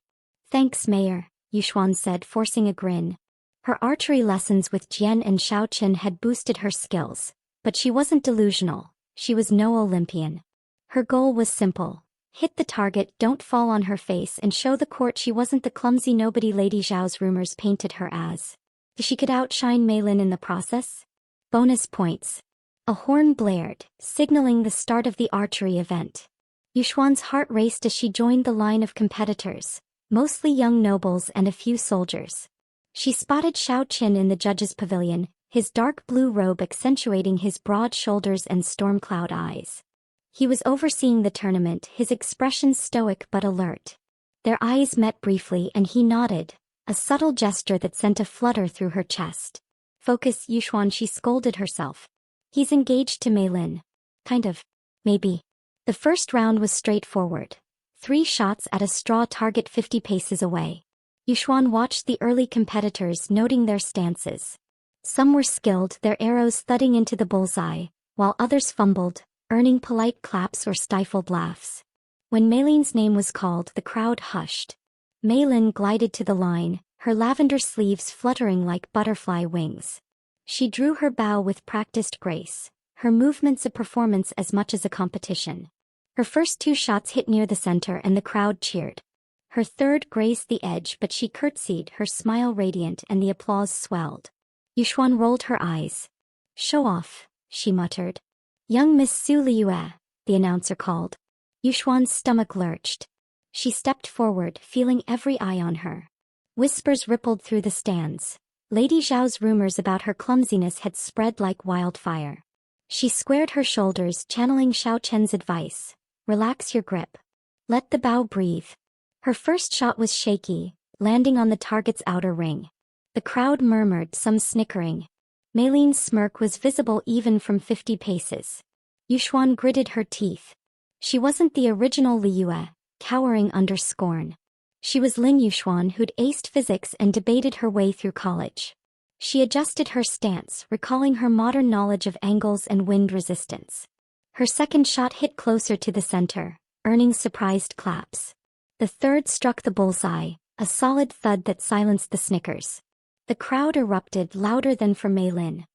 Thanks, Mayor, Yuxuan said, forcing a grin. Her archery lessons with Jian and Xiaoqin had boosted her skills, but she wasn't delusional. She was no Olympian. Her goal was simple. Hit the target, don't fall on her face, and show the court she wasn't the clumsy nobody Lady Zhao's rumors painted her as. She could outshine Mei Lin in the process. Bonus points. A horn blared, signaling the start of the archery event. Yuxuan's heart raced as she joined the line of competitors, mostly young nobles and a few soldiers. She spotted Xiaoqin in the judges' pavilion, his dark blue robe accentuating his broad shoulders and storm-cloud eyes. He was overseeing the tournament, his expression stoic but alert. Their eyes met briefly and he nodded, a subtle gesture that sent a flutter through her chest. Focus, Yuxuan, she scolded herself. He's engaged to Mei Lin. Kind of. Maybe. The first round was straightforward. 3 shots at a straw target 50 paces away. Yuxuan watched the early competitors, noting their stances. Some were skilled, their arrows thudding into the bullseye, while others fumbled, earning polite claps or stifled laughs. When Mei Lin's name was called, the crowd hushed. Mei Lin glided to the line, her lavender sleeves fluttering like butterfly wings. She drew her bow with practiced grace, her movements a performance as much as a competition. Her first 2 shots hit near the center and the crowd cheered. Her third grazed the edge, but she curtsied, her smile radiant, and the applause swelled. Yuxuan rolled her eyes. Show off, she muttered. Young Miss Su Liyue, the announcer called. Yuxuan's stomach lurched. She stepped forward, feeling every eye on her. Whispers rippled through the stands. Lady Zhao's rumors about her clumsiness had spread like wildfire. She squared her shoulders, channeling Xiaoqin's advice. Relax your grip. Let the bow breathe. Her first shot was shaky, landing on the target's outer ring. The crowd murmured, some snickering. Mei Lin's smirk was visible even from 50 paces. Yuxuan gritted her teeth. She wasn't the original Lin Yue, cowering under scorn. She was Lin Yuxuan, who'd aced physics and debated her way through college. She adjusted her stance, recalling her modern knowledge of angles and wind resistance. Her second shot hit closer to the center, earning surprised claps. The third struck the bullseye, a solid thud that silenced the snickers. The crowd erupted, louder than for Mei Lin.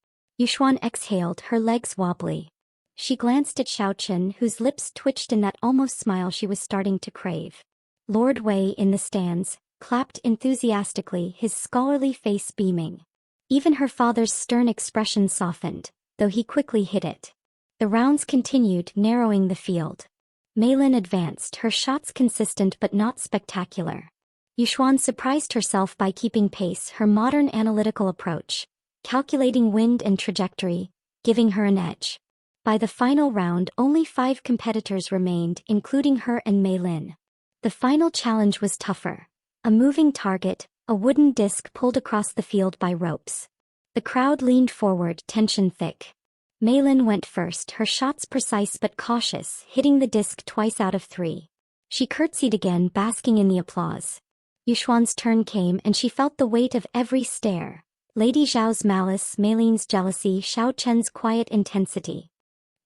Yuxuan exhaled, her legs wobbly. She glanced at Xiaoqin, whose lips twitched in that almost smile she was starting to crave. Lord Wei, in the stands, clapped enthusiastically, his scholarly face beaming. Even her father's stern expression softened, though he quickly hid it. The rounds continued, narrowing the field. Mei Lin advanced, her shots consistent but not spectacular. Yuxuan surprised herself by keeping pace, her modern analytical approach, calculating wind and trajectory, giving her an edge. By the final round, only 5 competitors remained, including her and Mei Lin. The final challenge was tougher. A moving target, a wooden disc pulled across the field by ropes. The crowd leaned forward, tension thick. Mei Lin went first, her shots precise but cautious, hitting the disc twice out of 3. She curtsied again, basking in the applause. Yuxuan's turn came and she felt the weight of every stare. Lady Zhao's malice, Mei Lin's jealousy, Xiao Chen's quiet intensity.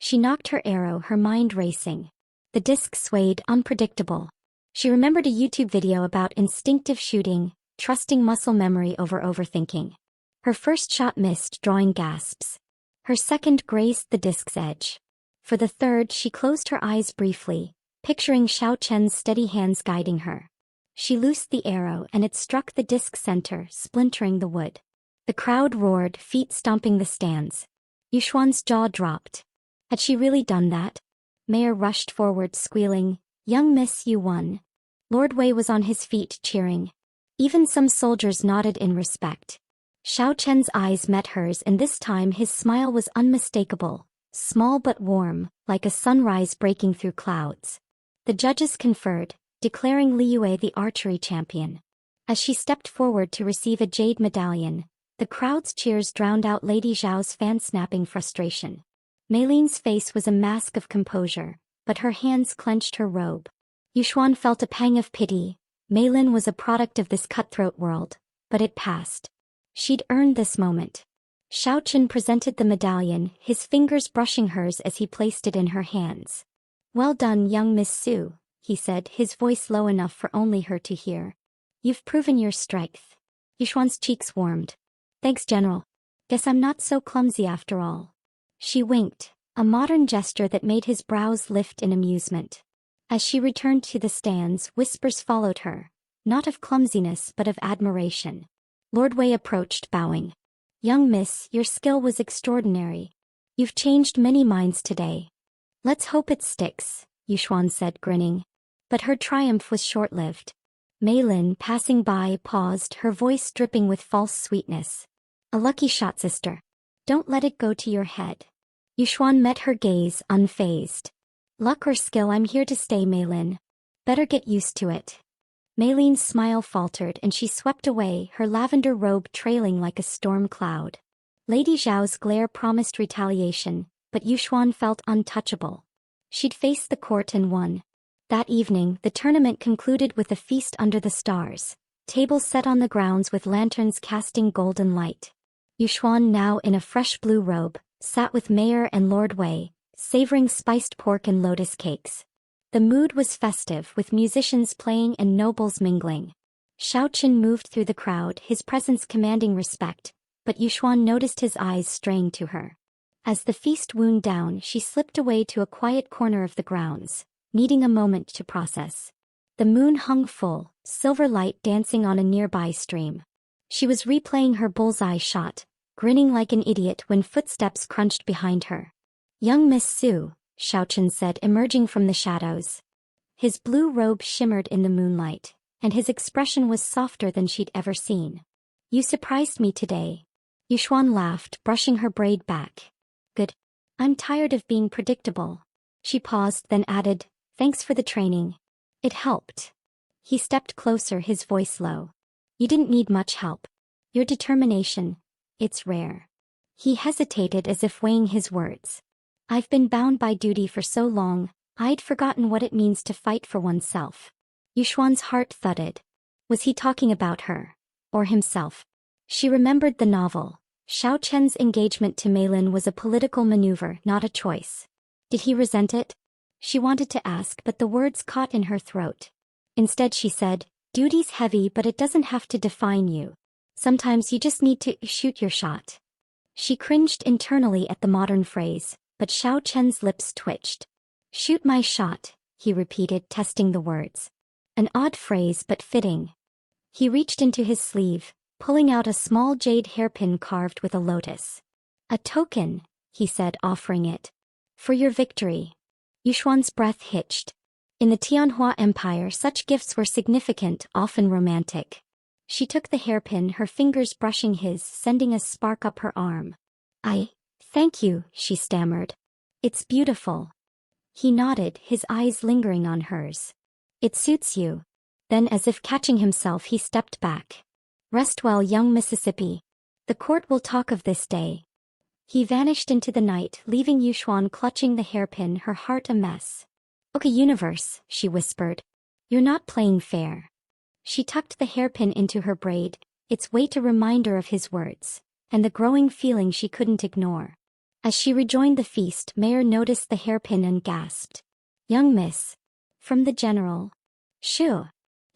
She knocked her arrow, her mind racing. The disc swayed, unpredictable. She remembered a YouTube video about instinctive shooting, trusting muscle memory over overthinking. Her first shot missed, drawing gasps. Her second grazed the disc's edge. For the third, she closed her eyes briefly, picturing Xiao Chen's steady hands guiding her. She loosed the arrow and it struck the disc's center, splintering the wood. The crowd roared, feet stomping the stands. Yuxuan's jaw dropped. Had she really done that? Mayor rushed forward, squealing, "Young Miss, you won." Lord Wei was on his feet, cheering. Even some soldiers nodded in respect. Xiao Chen's eyes met hers, and this time his smile was unmistakable, small but warm, like a sunrise breaking through clouds. The judges conferred, declaring Liyue the archery champion. As she stepped forward to receive a jade medallion, the crowd's cheers drowned out Lady Zhao's fan-snapping frustration. Mei Lin's face was a mask of composure, but her hands clenched her robe. Yuxuan felt a pang of pity. Mei Lin was a product of this cutthroat world, but it passed. She'd earned this moment. Xiao Chen presented the medallion, his fingers brushing hers as he placed it in her hands. "Well done, young Miss Su," he said, his voice low enough for only her to hear. "You've proven your strength." Yuxuan's cheeks warmed. "Thanks, General. Guess I'm not so clumsy after all." She winked, a modern gesture that made his brows lift in amusement. As she returned to the stands, whispers followed her, not of clumsiness but of admiration. Lord Wei approached, bowing. "Young miss, your skill was extraordinary. You've changed many minds today." "Let's hope it sticks," Yuxuan said, grinning. But her triumph was short-lived. Mei Lin, passing by, paused, her voice dripping with false sweetness. "A lucky shot, sister. Don't let it go to your head." Yuxuan met her gaze, unfazed. "Luck or skill, I'm here to stay, Mei Lin. Better get used to it." Mei Lin's smile faltered and she swept away, her lavender robe trailing like a storm cloud. Lady Zhao's glare promised retaliation, but Yuxuan felt untouchable. She'd faced the court and won. That evening, the tournament concluded with a feast under the stars, tables set on the grounds with lanterns casting golden light. Yuxuan, now in a fresh blue robe, sat with Mayor and Lord Wei, savoring spiced pork and lotus cakes. The mood was festive, with musicians playing and nobles mingling. Xiao Chen moved through the crowd, his presence commanding respect, but Yuxuan noticed his eyes straying to her. As the feast wound down, she slipped away to a quiet corner of the grounds, needing a moment to process. The moon hung full, silver light dancing on a nearby stream. She was replaying her bullseye shot, grinning like an idiot when footsteps crunched behind her. "Young Miss Su," Xiao Chen said, emerging from the shadows. His blue robe shimmered in the moonlight, and his expression was softer than she'd ever seen. "You surprised me today." Yuxuan laughed, brushing her braid back. "Good. I'm tired of being predictable." She paused, then added, "Thanks for the training. It helped." He stepped closer, his voice low. "You didn't need much help. Your determination, it's rare." He hesitated as if weighing his words. "I've been bound by duty for so long, I'd forgotten what it means to fight for oneself." Yuxuan's heart thudded. Was he talking about her? Or himself? She remembered the novel. Xiao Chen's engagement to Mei Lin was a political maneuver, not a choice. Did he resent it? She wanted to ask, but the words caught in her throat. Instead she said, "Duty's heavy, but it doesn't have to define you. Sometimes you just need to shoot your shot." She cringed internally at the modern phrase, but Xiao Chen's lips twitched. "Shoot my shot," he repeated, testing the words. An odd phrase, but fitting. He reached into his sleeve, pulling out a small jade hairpin carved with a lotus. "A token," he said, offering it. "For your victory." Yuxuan's breath hitched. In the Tianhua Empire, such gifts were significant, often romantic. She took the hairpin, her fingers brushing his, sending a spark up her arm. Thank you," she stammered. It's beautiful. He nodded, his eyes lingering on hers. It suits you. Then, as if catching himself, he stepped back. Rest well, young Mississippi. The court will talk of this day. He vanished into the night, leaving Yuxuan clutching the hairpin, her heart a mess. Okay, universe, she whispered. You're not playing fair. She tucked the hairpin into her braid, its weight a reminder of his words, and the growing feeling she couldn't ignore. As she rejoined the feast, Mayor noticed the hairpin and gasped. Young miss. From the general. Shoo.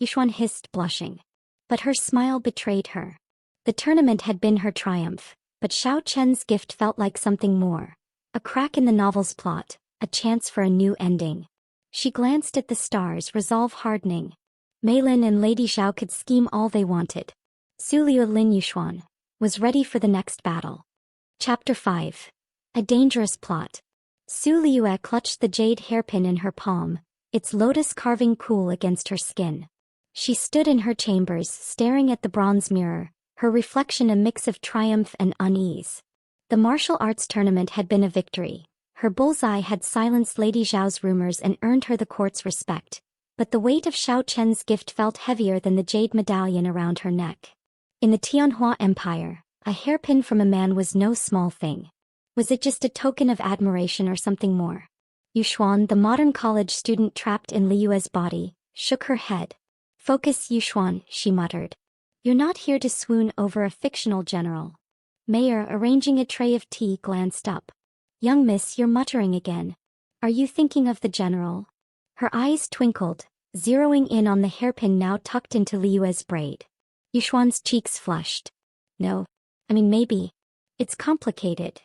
Yuxuan hissed, blushing. But her smile betrayed her. The tournament had been her triumph, but Xiao Chen's gift felt like something more. A crack in the novel's plot, a chance for a new ending. She glanced at the stars, resolve hardening. Mei Lin and Lady Xiao could scheme all they wanted. Su Liyue Lin Yuxuan was ready for the next battle. Chapter 5. A dangerous plot. Su Liyue clutched the jade hairpin in her palm, its lotus carving cool against her skin. She stood in her chambers, staring at the bronze mirror, her reflection a mix of triumph and unease. The martial arts tournament had been a victory. Her bullseye had silenced Lady Zhao's rumors and earned her the court's respect. But the weight of Xiao Chen's gift felt heavier than the jade medallion around her neck. In the Tianhua Empire, a hairpin from a man was no small thing. Was it just a token of admiration or something more? Yuxuan, the modern college student trapped in Liyue's body, shook her head. Focus, Yuxuan, she muttered. You're not here to swoon over a fictional general. Mayor, arranging a tray of tea, glanced up. Young miss, you're muttering again. Are you thinking of the general? Her eyes twinkled, zeroing in on the hairpin now tucked into Liyue's braid. Yuxuan's cheeks flushed. No. Maybe. It's complicated.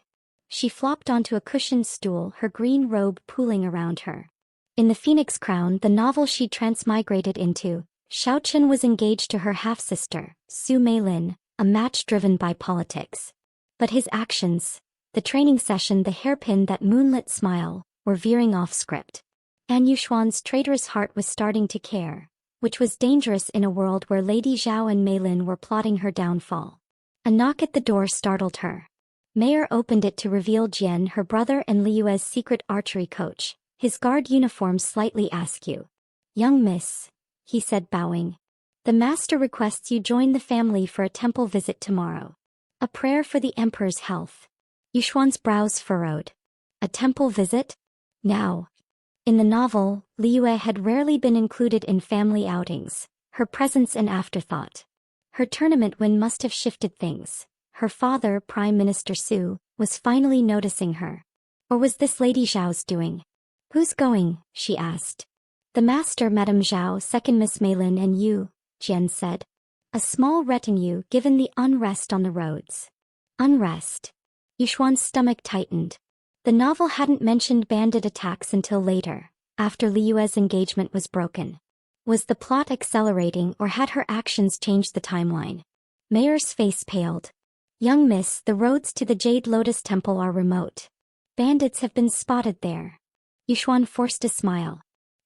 She flopped onto a cushioned stool, her green robe pooling around her. In the Phoenix Crown, the novel she'd transmigrated into, Xiao Chen was engaged to her half-sister, Su Mei Lin, a match driven by politics. But his actions, the training session, the hairpin, that moonlit smile, were veering off script. And Yuxuan's traitorous heart was starting to care, which was dangerous in a world where Lady Zhao and Mei Lin were plotting her downfall. A knock at the door startled her. Mayor opened it to reveal Jian, her brother and Liyue's secret archery coach, his guard uniform slightly askew. Young miss, he said, bowing. The master requests you join the family for a temple visit tomorrow. A prayer for the emperor's health. Yuxuan's brows furrowed. A temple visit? Now. In the novel, Liyue had rarely been included in family outings, her presence an afterthought. Her tournament win must have shifted things. Her father, Prime Minister Su, was finally noticing her. Or was this Lady Zhao's doing? Who's going? She asked. The master, Madame Zhao, second Miss Mei Lin, and you, Jian said. A small retinue given the unrest on the roads. Unrest. Yuxuan's stomach tightened. The novel hadn't mentioned bandit attacks until later, after Liyue's engagement was broken. Was the plot accelerating, or had her actions changed the timeline? Mayor's face paled. Young miss, the roads to the Jade Lotus Temple are remote. Bandits have been spotted there. Yuxuan forced a smile.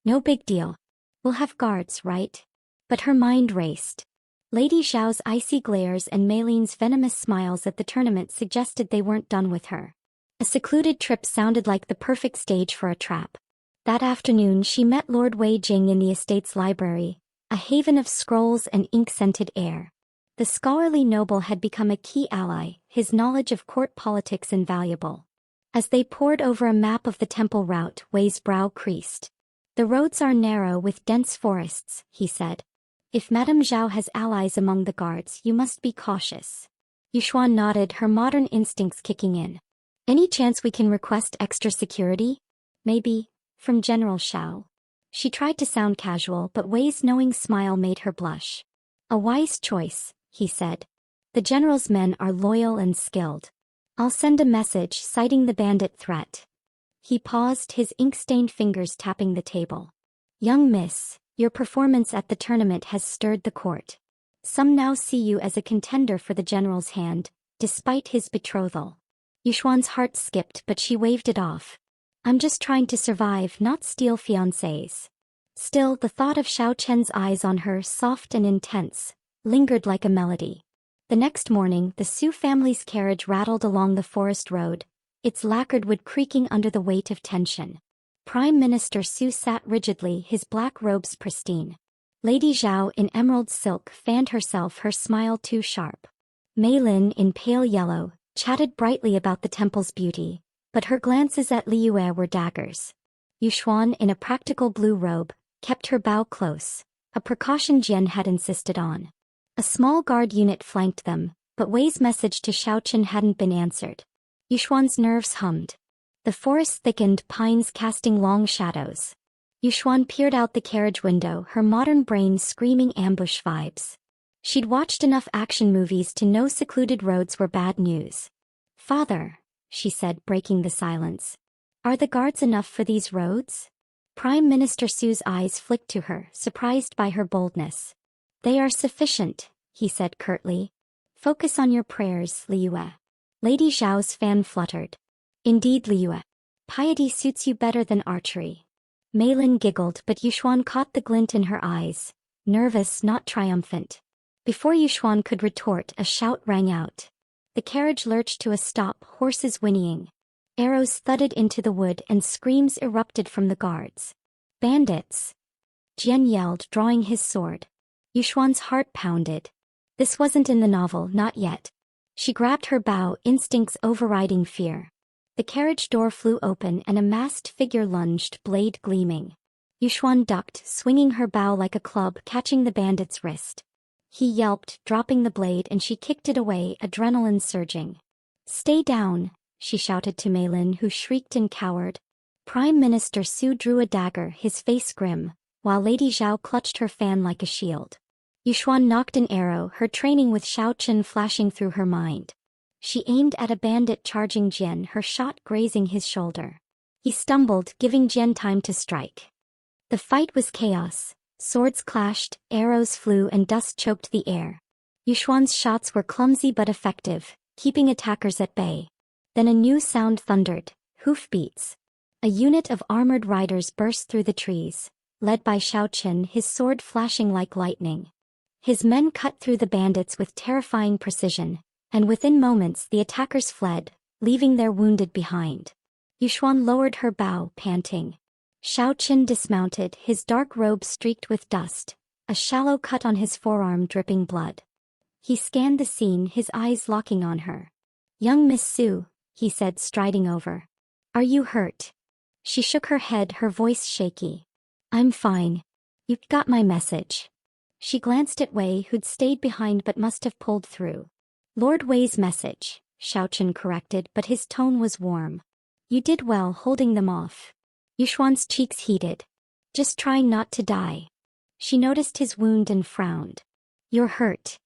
No big deal. We'll have guards, right? But her mind raced. Lady Zhao's icy glares and Mei Lin's venomous smiles at the tournament suggested they weren't done with her. A secluded trip sounded like the perfect stage for a trap. That afternoon she met Lord Wei Jing in the estate's library, a haven of scrolls and ink-scented air. The scholarly noble had become a key ally, his knowledge of court politics invaluable. As they pored over a map of the temple route, Wei's brow creased. The roads are narrow with dense forests, he said. If Madame Zhao has allies among the guards, you must be cautious. Yuxuan nodded, her modern instincts kicking in. Any chance we can request extra security? Maybe, from General Xiao. She tried to sound casual, but Wei's knowing smile made her blush. A wise choice, he said. The general's men are loyal and skilled. I'll send a message citing the bandit threat. He paused, his ink-stained fingers tapping the table. Young miss, your performance at the tournament has stirred the court. Some now see you as a contender for the general's hand, despite his betrothal. Yuxuan's heart skipped, but she waved it off. I'm just trying to survive, not steal fiancés. Still, the thought of Xiao Chen's eyes on her, soft and intense, lingered like a melody. The next morning, the Su family's carriage rattled along the forest road, its lacquered wood creaking under the weight of tension. Prime Minister Su sat rigidly, his black robes pristine. Lady Zhao in emerald silk fanned herself, her smile too sharp. Mei Lin in pale yellow chatted brightly about the temple's beauty, but her glances at Liyue were daggers. Yuxuan in a practical blue robe kept her bow close, a precaution Jian had insisted on. A small guard unit flanked them, but Wei's message to Xiaoqin hadn't been answered. Yuxuan's nerves hummed. The forest thickened, pines casting long shadows. Yuxuan peered out the carriage window, her modern brain screaming ambush vibes. She'd watched enough action movies to know secluded roads were bad news. "Father," she said, breaking the silence. "Are the guards enough for these roads?" Prime Minister Su's eyes flicked to her, surprised by her boldness. "They are sufficient," he said curtly. "Focus on your prayers, Liyue." Lady Zhao's fan fluttered. "Indeed, Liyue. Piety suits you better than archery." Mei Lin giggled, but Yuxuan caught the glint in her eyes, nervous, not triumphant. Before Yuxuan could retort, a shout rang out. The carriage lurched to a stop, horses whinnying. Arrows thudded into the wood and screams erupted from the guards. "Bandits!" Jian yelled, drawing his sword. Yuxuan's heart pounded. This wasn't in the novel, not yet. She grabbed her bow, instincts overriding fear. The carriage door flew open and a masked figure lunged, blade gleaming. Yuxuan ducked, swinging her bow like a club, catching the bandit's wrist. He yelped, dropping the blade, and she kicked it away, adrenaline surging. "Stay down," she shouted to Mei Lin, who shrieked and cowered. Prime Minister Su drew a dagger, his face grim, while Lady Zhao clutched her fan like a shield. Yuxuan knocked an arrow, her training with Xiaoqin flashing through her mind. She aimed at a bandit charging Jian, her shot grazing his shoulder. He stumbled, giving Jian time to strike. The fight was chaos. Swords clashed, arrows flew, and dust choked the air. Yuxuan's shots were clumsy but effective, keeping attackers at bay. Then a new sound thundered, hoofbeats. A unit of armored riders burst through the trees, led by Xiaoqin, his sword flashing like lightning. His men cut through the bandits with terrifying precision, and within moments the attackers fled, leaving their wounded behind. Yuxuan lowered her bow, panting. Xiaoqin dismounted, his dark robe streaked with dust, a shallow cut on his forearm dripping blood. He scanned the scene, his eyes locking on her. "Young Miss Su," he said, striding over. "Are you hurt?" She shook her head, her voice shaky. "I'm fine. You got my message." She glanced at Wei, who'd stayed behind but must have pulled through. "Lord Wei's message," Xiaoqin corrected, but his tone was warm. "You did well holding them off." Yuxuan's cheeks heated. "Just trying not to die." She noticed his wound and frowned. "You're hurt."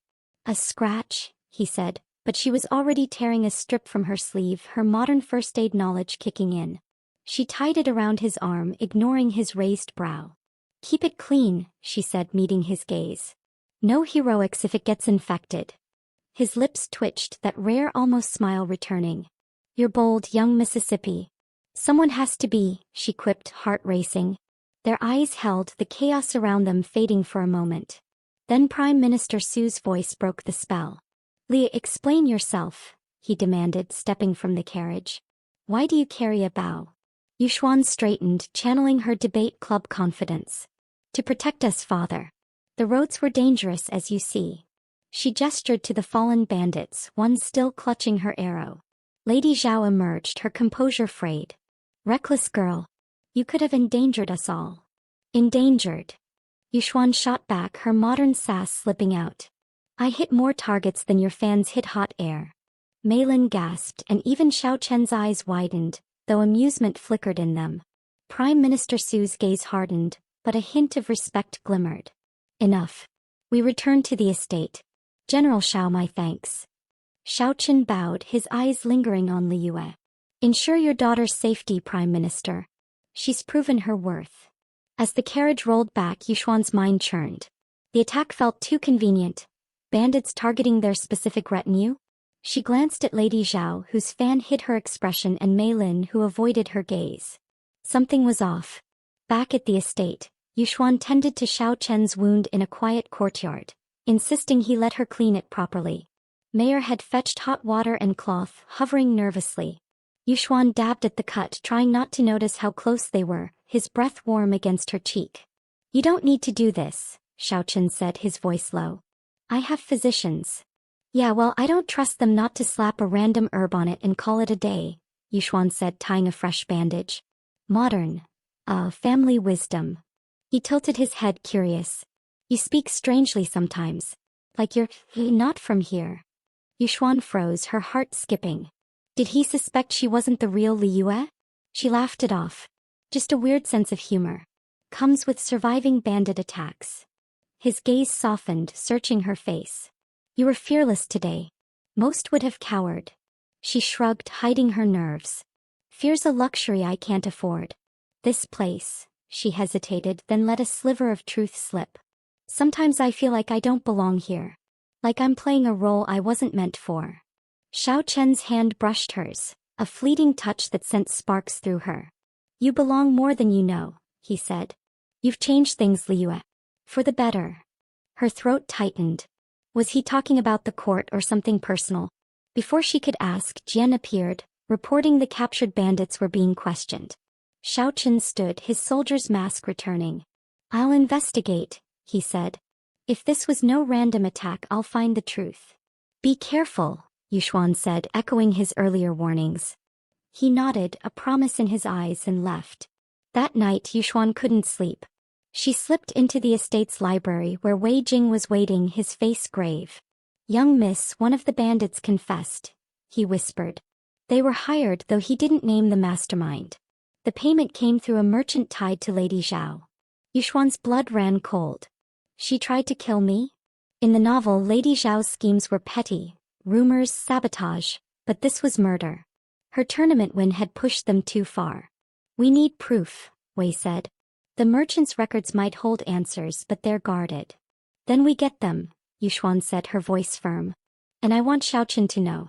"A scratch," he said, but she was already tearing a strip from her sleeve, her modern first aid knowledge kicking in. She tied it around his arm, ignoring his raised brow. "Keep it clean," she said, meeting his gaze. "No heroics if it gets infected." His lips twitched, that rare almost smile returning. "You're bold, young Mississippi." "Someone has to be," she quipped, heart racing. Their eyes held, the chaos around them fading for a moment. Then Prime Minister Su's voice broke the spell. "Leah, explain yourself," he demanded, stepping from the carriage. "Why do you carry a bow?" Yuxuan straightened, channeling her debate club confidence. "To protect us, father. The roads were dangerous, as you see." She gestured to the fallen bandits, one still clutching her arrow. Lady Zhao emerged, her composure frayed. "Reckless girl. You could have endangered us all." "Endangered?" Yuxuan shot back, her modern sass slipping out. "I hit more targets than your fans hit hot air." Mei Lin gasped, and even Xiaoqian's eyes widened, though amusement flickered in them. Prime Minister Su's gaze hardened, but a hint of respect glimmered. "Enough. We return to the estate. General Xiao, my thanks." Xiaoqin bowed, his eyes lingering on Liyue. "Ensure your daughter's safety, Prime Minister. She's proven her worth." As the carriage rolled back, Yuxuan's mind churned. The attack felt too convenient. Bandits targeting their specific retinue? She glanced at Lady Zhao, whose fan hid her expression, and Mei Lin, who avoided her gaze. Something was off. Back at the estate, Yuxuan tended to Xiaoqian's wound in a quiet courtyard, insisting he let her clean it properly. Mayor had fetched hot water and cloth, hovering nervously. Yuxuan dabbed at the cut, trying not to notice how close they were, his breath warm against her cheek. You don't need to do this, Xiaochen said, his voice low. I have physicians. Yeah, well, I don't trust them not to slap a random herb on it and call it a day, Yuxuan said, tying a fresh bandage. Modern. Family wisdom. He tilted his head, curious. You speak strangely sometimes. Like you're not from here. Yuxuan froze, her heart skipping. Did he suspect she wasn't the real Liyue? She laughed it off. Just a weird sense of humor. Comes with surviving bandit attacks. His gaze softened, searching her face. You were fearless today. Most would have cowered. She shrugged, hiding her nerves. Fear's a luxury I can't afford. This place, she hesitated, then let a sliver of truth slip. Sometimes I feel like I don't belong here. Like I'm playing a role I wasn't meant for. Xiaochen's hand brushed hers, a fleeting touch that sent sparks through her. You belong more than you know, he said. You've changed things, Liyue. For the better. Her throat tightened. Was he talking about the court or something personal? Before she could ask, Jian appeared, reporting the captured bandits were being questioned. Xiaochen stood, his soldier's mask returning. I'll investigate, he said. If this was no random attack, I'll find the truth. Be careful, Yuxuan said, echoing his earlier warnings. He nodded, a promise in his eyes, and left. That night Yuxuan couldn't sleep. She slipped into the estate's library where Wei Jing was waiting, his face grave. Young miss, one of the bandits confessed, he whispered. They were hired, though he didn't name the mastermind. The payment came through a merchant tied to Lady Zhao. Yuxuan's blood ran cold. She tried to kill me? In the novel, Lady Zhao's schemes were petty, rumors, sabotage, but this was murder. Her tournament win had pushed them too far. We need proof, Wei said. The merchant's records might hold answers, but they're guarded. Then we get them, Yuxuan said, her voice firm. And I want Xiaochen to know.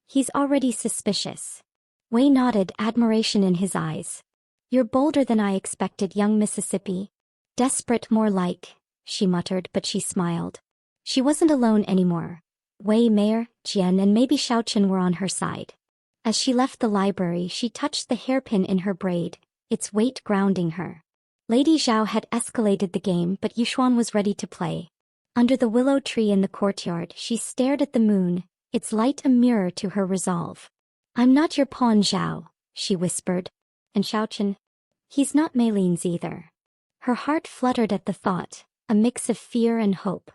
He's already suspicious. Wei nodded, admiration in his eyes. You're bolder than I expected, young Mississippi. Desperate, more like, she muttered, but she smiled. She wasn't alone anymore. Wei, Mayor, Jian, and maybe Xiaochen were on her side. As she left the library, she touched the hairpin in her braid, its weight grounding her. Lady Zhao had escalated the game, but Yuxuan was ready to play. Under the willow tree in the courtyard, she stared at the moon, its light a mirror to her resolve. I'm not your pawn, Zhao, she whispered. And Xiaochen? He's not Meilin's either. Her heart fluttered at the thought, a mix of fear and hope.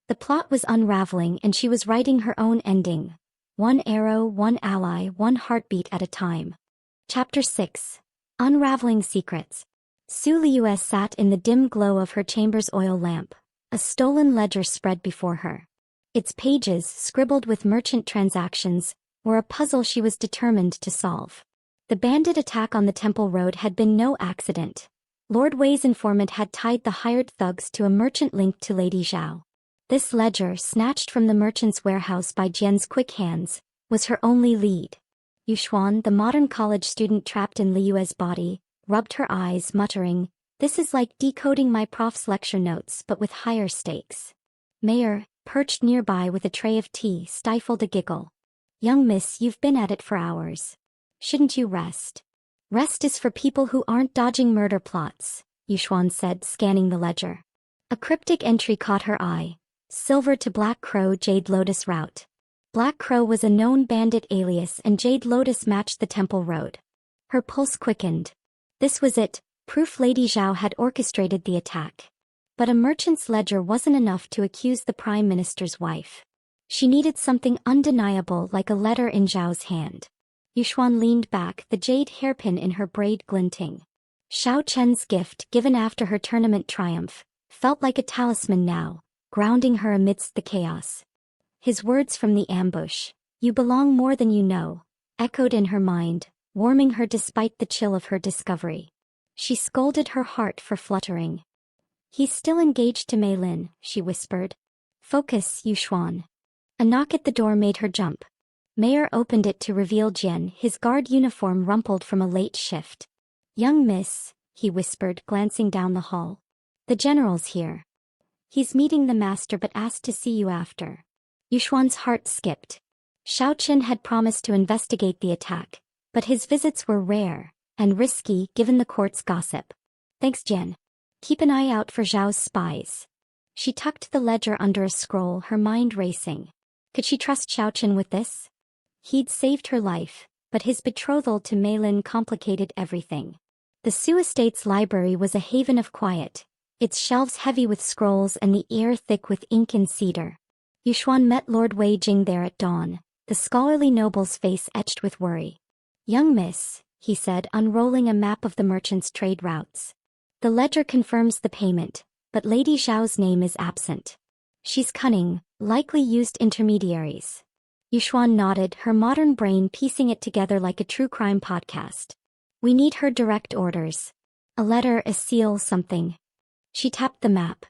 The plot was unraveling, and she was writing her own ending. One arrow, one ally, one heartbeat at a time. Chapter 6. Unraveling Secrets. Su Liyue sat in the dim glow of her chamber's oil lamp, a stolen ledger spread before her. Its pages, scribbled with merchant transactions, were a puzzle she was determined to solve. The bandit attack on the Temple Road had been no accident. Lord Wei's informant had tied the hired thugs to a merchant linked to Lady Zhao. This ledger, snatched from the merchant's warehouse by Jian's quick hands, was her only lead. Yuxuan, the modern college student trapped in Liyue's body, rubbed her eyes, muttering, "This is like decoding my prof's lecture notes, but with higher stakes." Mayor, perched nearby with a tray of tea, stifled a giggle. "Young miss, you've been at it for hours. Shouldn't you rest?" "Rest is for people who aren't dodging murder plots," Yuxuan said, scanning the ledger. A cryptic entry caught her eye. Silver to Black Crow Jade Lotus route. Black Crow was a known bandit alias, and Jade Lotus matched the Temple Road. Her pulse quickened. This was it, proof Lady Zhao had orchestrated the attack. But a merchant's ledger wasn't enough to accuse the Prime Minister's wife. She needed something undeniable, like a letter in Zhao's hand. Yuxuan leaned back, the jade hairpin in her braid glinting. Xiao Chen's gift, given after her tournament triumph, felt like a talisman now, grounding her amidst the chaos. His words from the ambush, "You belong more than you know," echoed in her mind, warming her despite the chill of her discovery. She scolded her heart for fluttering. "He's still engaged to Mei Lin," she whispered. "Focus, Yuxuan." A knock at the door made her jump. Mayor opened it to reveal Jian, his guard uniform rumpled from a late shift. "Young miss," he whispered, glancing down the hall. "The general's here. He's meeting the master but asked to see you after." Yuxuan's heart skipped. Xiaochen had promised to investigate the attack, But his visits were rare and risky given the court's gossip. Thanks, Jian. Keep an eye out for Zhao's spies. She tucked the ledger under a scroll, her mind racing. Could she trust Xiaochen with this? He'd saved her life, but his betrothal to Mei Lin complicated everything. The Su estate's library was a haven of quiet, its shelves heavy with scrolls and the air thick with ink and cedar. Yuxuan met Lord Wei Jing there at dawn, the scholarly noble's face etched with worry. "Young miss," he said, unrolling a map of the merchant's trade routes. "The ledger confirms the payment, but Lady Zhao's name is absent. She's cunning, likely used intermediaries." Yuxuan nodded, her modern brain piecing it together like a true crime podcast. "We need her direct orders. A letter, a seal, something." She tapped the map.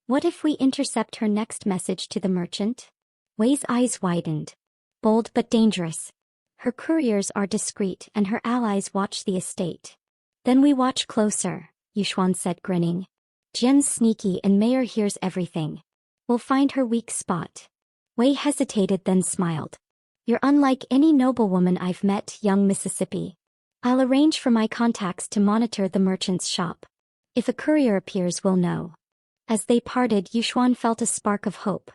"What if we intercept her next message to the merchant?" Wei's eyes widened. "Bold but dangerous. Her couriers are discreet and her allies watch the estate." "Then we watch closer," Yuxuan said, grinning. "Jian's sneaky and Mayor hears everything. We'll find her weak spot." Wei hesitated, then smiled. "You're unlike any noblewoman I've met, young Mississippi. I'll arrange for my contacts to monitor the merchant's shop. If a courier appears, we'll know." As they parted, Yuxuan felt a spark of hope.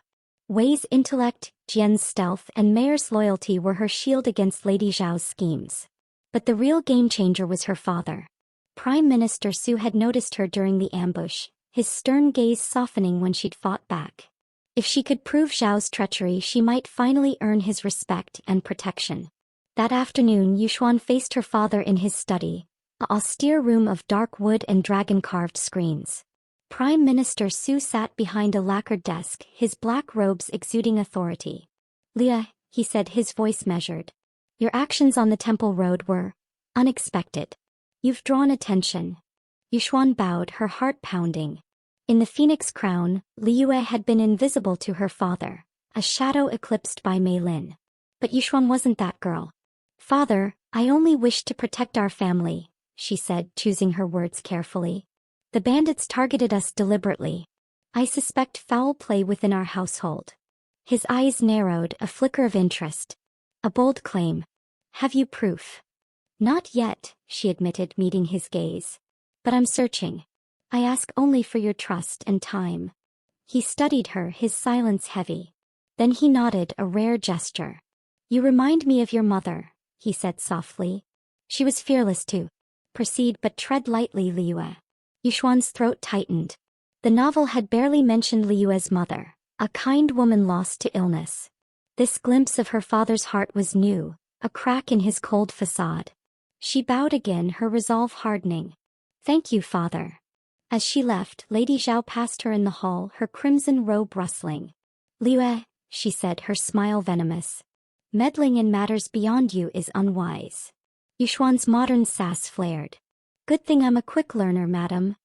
Wei's intellect, Jian's stealth, and Mayor's loyalty were her shield against Lady Zhao's schemes. But the real game-changer was her father. Prime Minister Su had noticed her during the ambush, his stern gaze softening when she'd fought back. If she could prove Zhao's treachery, she might finally earn his respect and protection. That afternoon, Yuxuan faced her father in his study, an austere room of dark wood and dragon-carved screens. Prime Minister Su sat behind a lacquered desk, his black robes exuding authority. "Leah," he said, his voice measured. "Your actions on the temple road were unexpected. You've drawn attention." Yuxuan bowed, her heart pounding. In the Phoenix Crown, Liyue had been invisible to her father, a shadow eclipsed by Mei Lin. But Yuxuan wasn't that girl. "Father, I only wished to protect our family," she said, choosing her words carefully. "The bandits targeted us deliberately. I suspect foul play within our household." His eyes narrowed, a flicker of interest. "A bold claim. Have you proof?" "Not yet," she admitted, meeting his gaze. "But I'm searching. I ask only for your trust and time." He studied her, his silence heavy. Then he nodded, a rare gesture. "You remind me of your mother," he said softly. "She was fearless too. Proceed, but tread lightly, Liyue." Yuxuan's throat tightened. The novel had barely mentioned Liyue's mother, a kind woman lost to illness. This glimpse of her father's heart was new, a crack in his cold facade. She bowed again, her resolve hardening. "Thank you, father." As she left, Lady Zhao passed her in the hall, her crimson robe rustling. "Liyue," she said, her smile venomous. "Meddling in matters beyond you is unwise." Yuxuan's modern sass flared. "Good thing I'm a quick learner, madam."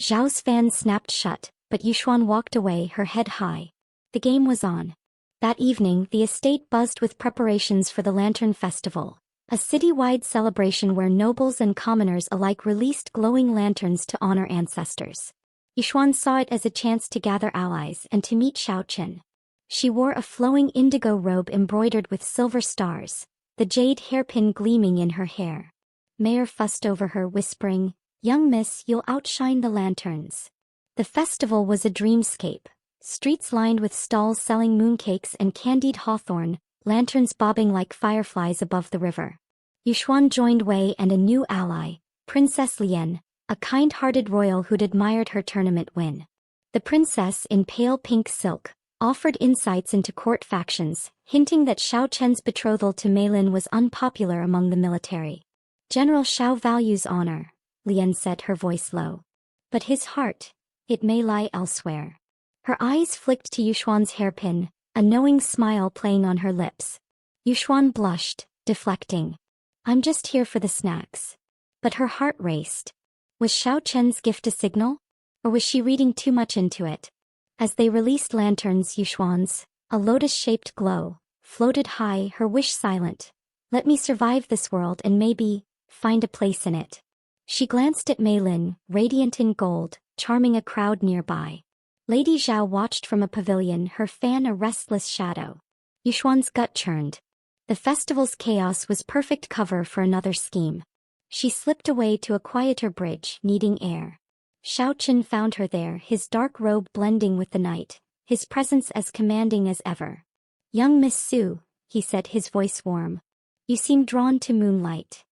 Zhao's fan snapped shut, but Yuxuan walked away, her head high. The game was on. That evening, the estate buzzed with preparations for the Lantern Festival, a city-wide celebration where nobles and commoners alike released glowing lanterns to honor ancestors. Yuxuan saw it as a chance to gather allies and to meet Xiaochen. She wore a flowing indigo robe embroidered with silver stars, the jade hairpin gleaming in her hair. Mayor fussed over her, whispering, "Young miss, you'll outshine the lanterns." The festival was a dreamscape, streets lined with stalls selling mooncakes and candied hawthorn, lanterns bobbing like fireflies above the river. Yuxuan joined Wei and a new ally, Princess Lian, a kind-hearted royal who'd admired her tournament win. The princess, in pale pink silk, offered insights into court factions, hinting that Xiaochen's betrothal to Mei Lin was unpopular among the military. "General Xiao values honor," Lian said, her voice low. "But his heart, it may lie elsewhere." Her eyes flicked to Yuxuan's hairpin, a knowing smile playing on her lips. Yuxuan blushed, deflecting. "I'm just here for the snacks." But her heart raced. Was Xiaochen's gift a signal? Or was she reading too much into it? As they released lanterns, Yuxuan's, a lotus-shaped glow, floated high, her wish silent. "Let me survive this world and maybe find a place in it." She glanced at Mei Lin, radiant in gold, charming a crowd nearby. Lady Zhao watched from a pavilion, her fan a restless shadow. Yuxuan's gut churned. The festival's chaos was perfect cover for another scheme. She slipped away to a quieter bridge, needing air. Xiaochen found her there, his dark robe blending with the night, his presence as commanding as ever. "Young Miss Su," he said, his voice warm. "You seem drawn to moonlight."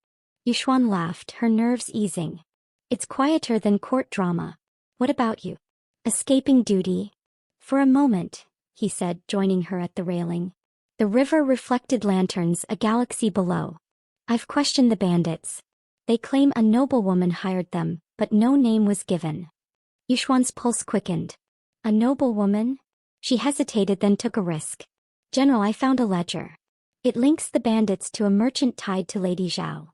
Yuxuan laughed, her nerves easing. "It's quieter than court drama. What about you? Escaping duty?" "For a moment," he said, joining her at the railing. The river reflected lanterns, a galaxy below. "I've questioned the bandits. They claim a noblewoman hired them, but no name was given." Yuxuan's pulse quickened. "A noblewoman?" She hesitated, then took a risk. "General, I found a ledger. It links the bandits to a merchant tied to Lady Zhao."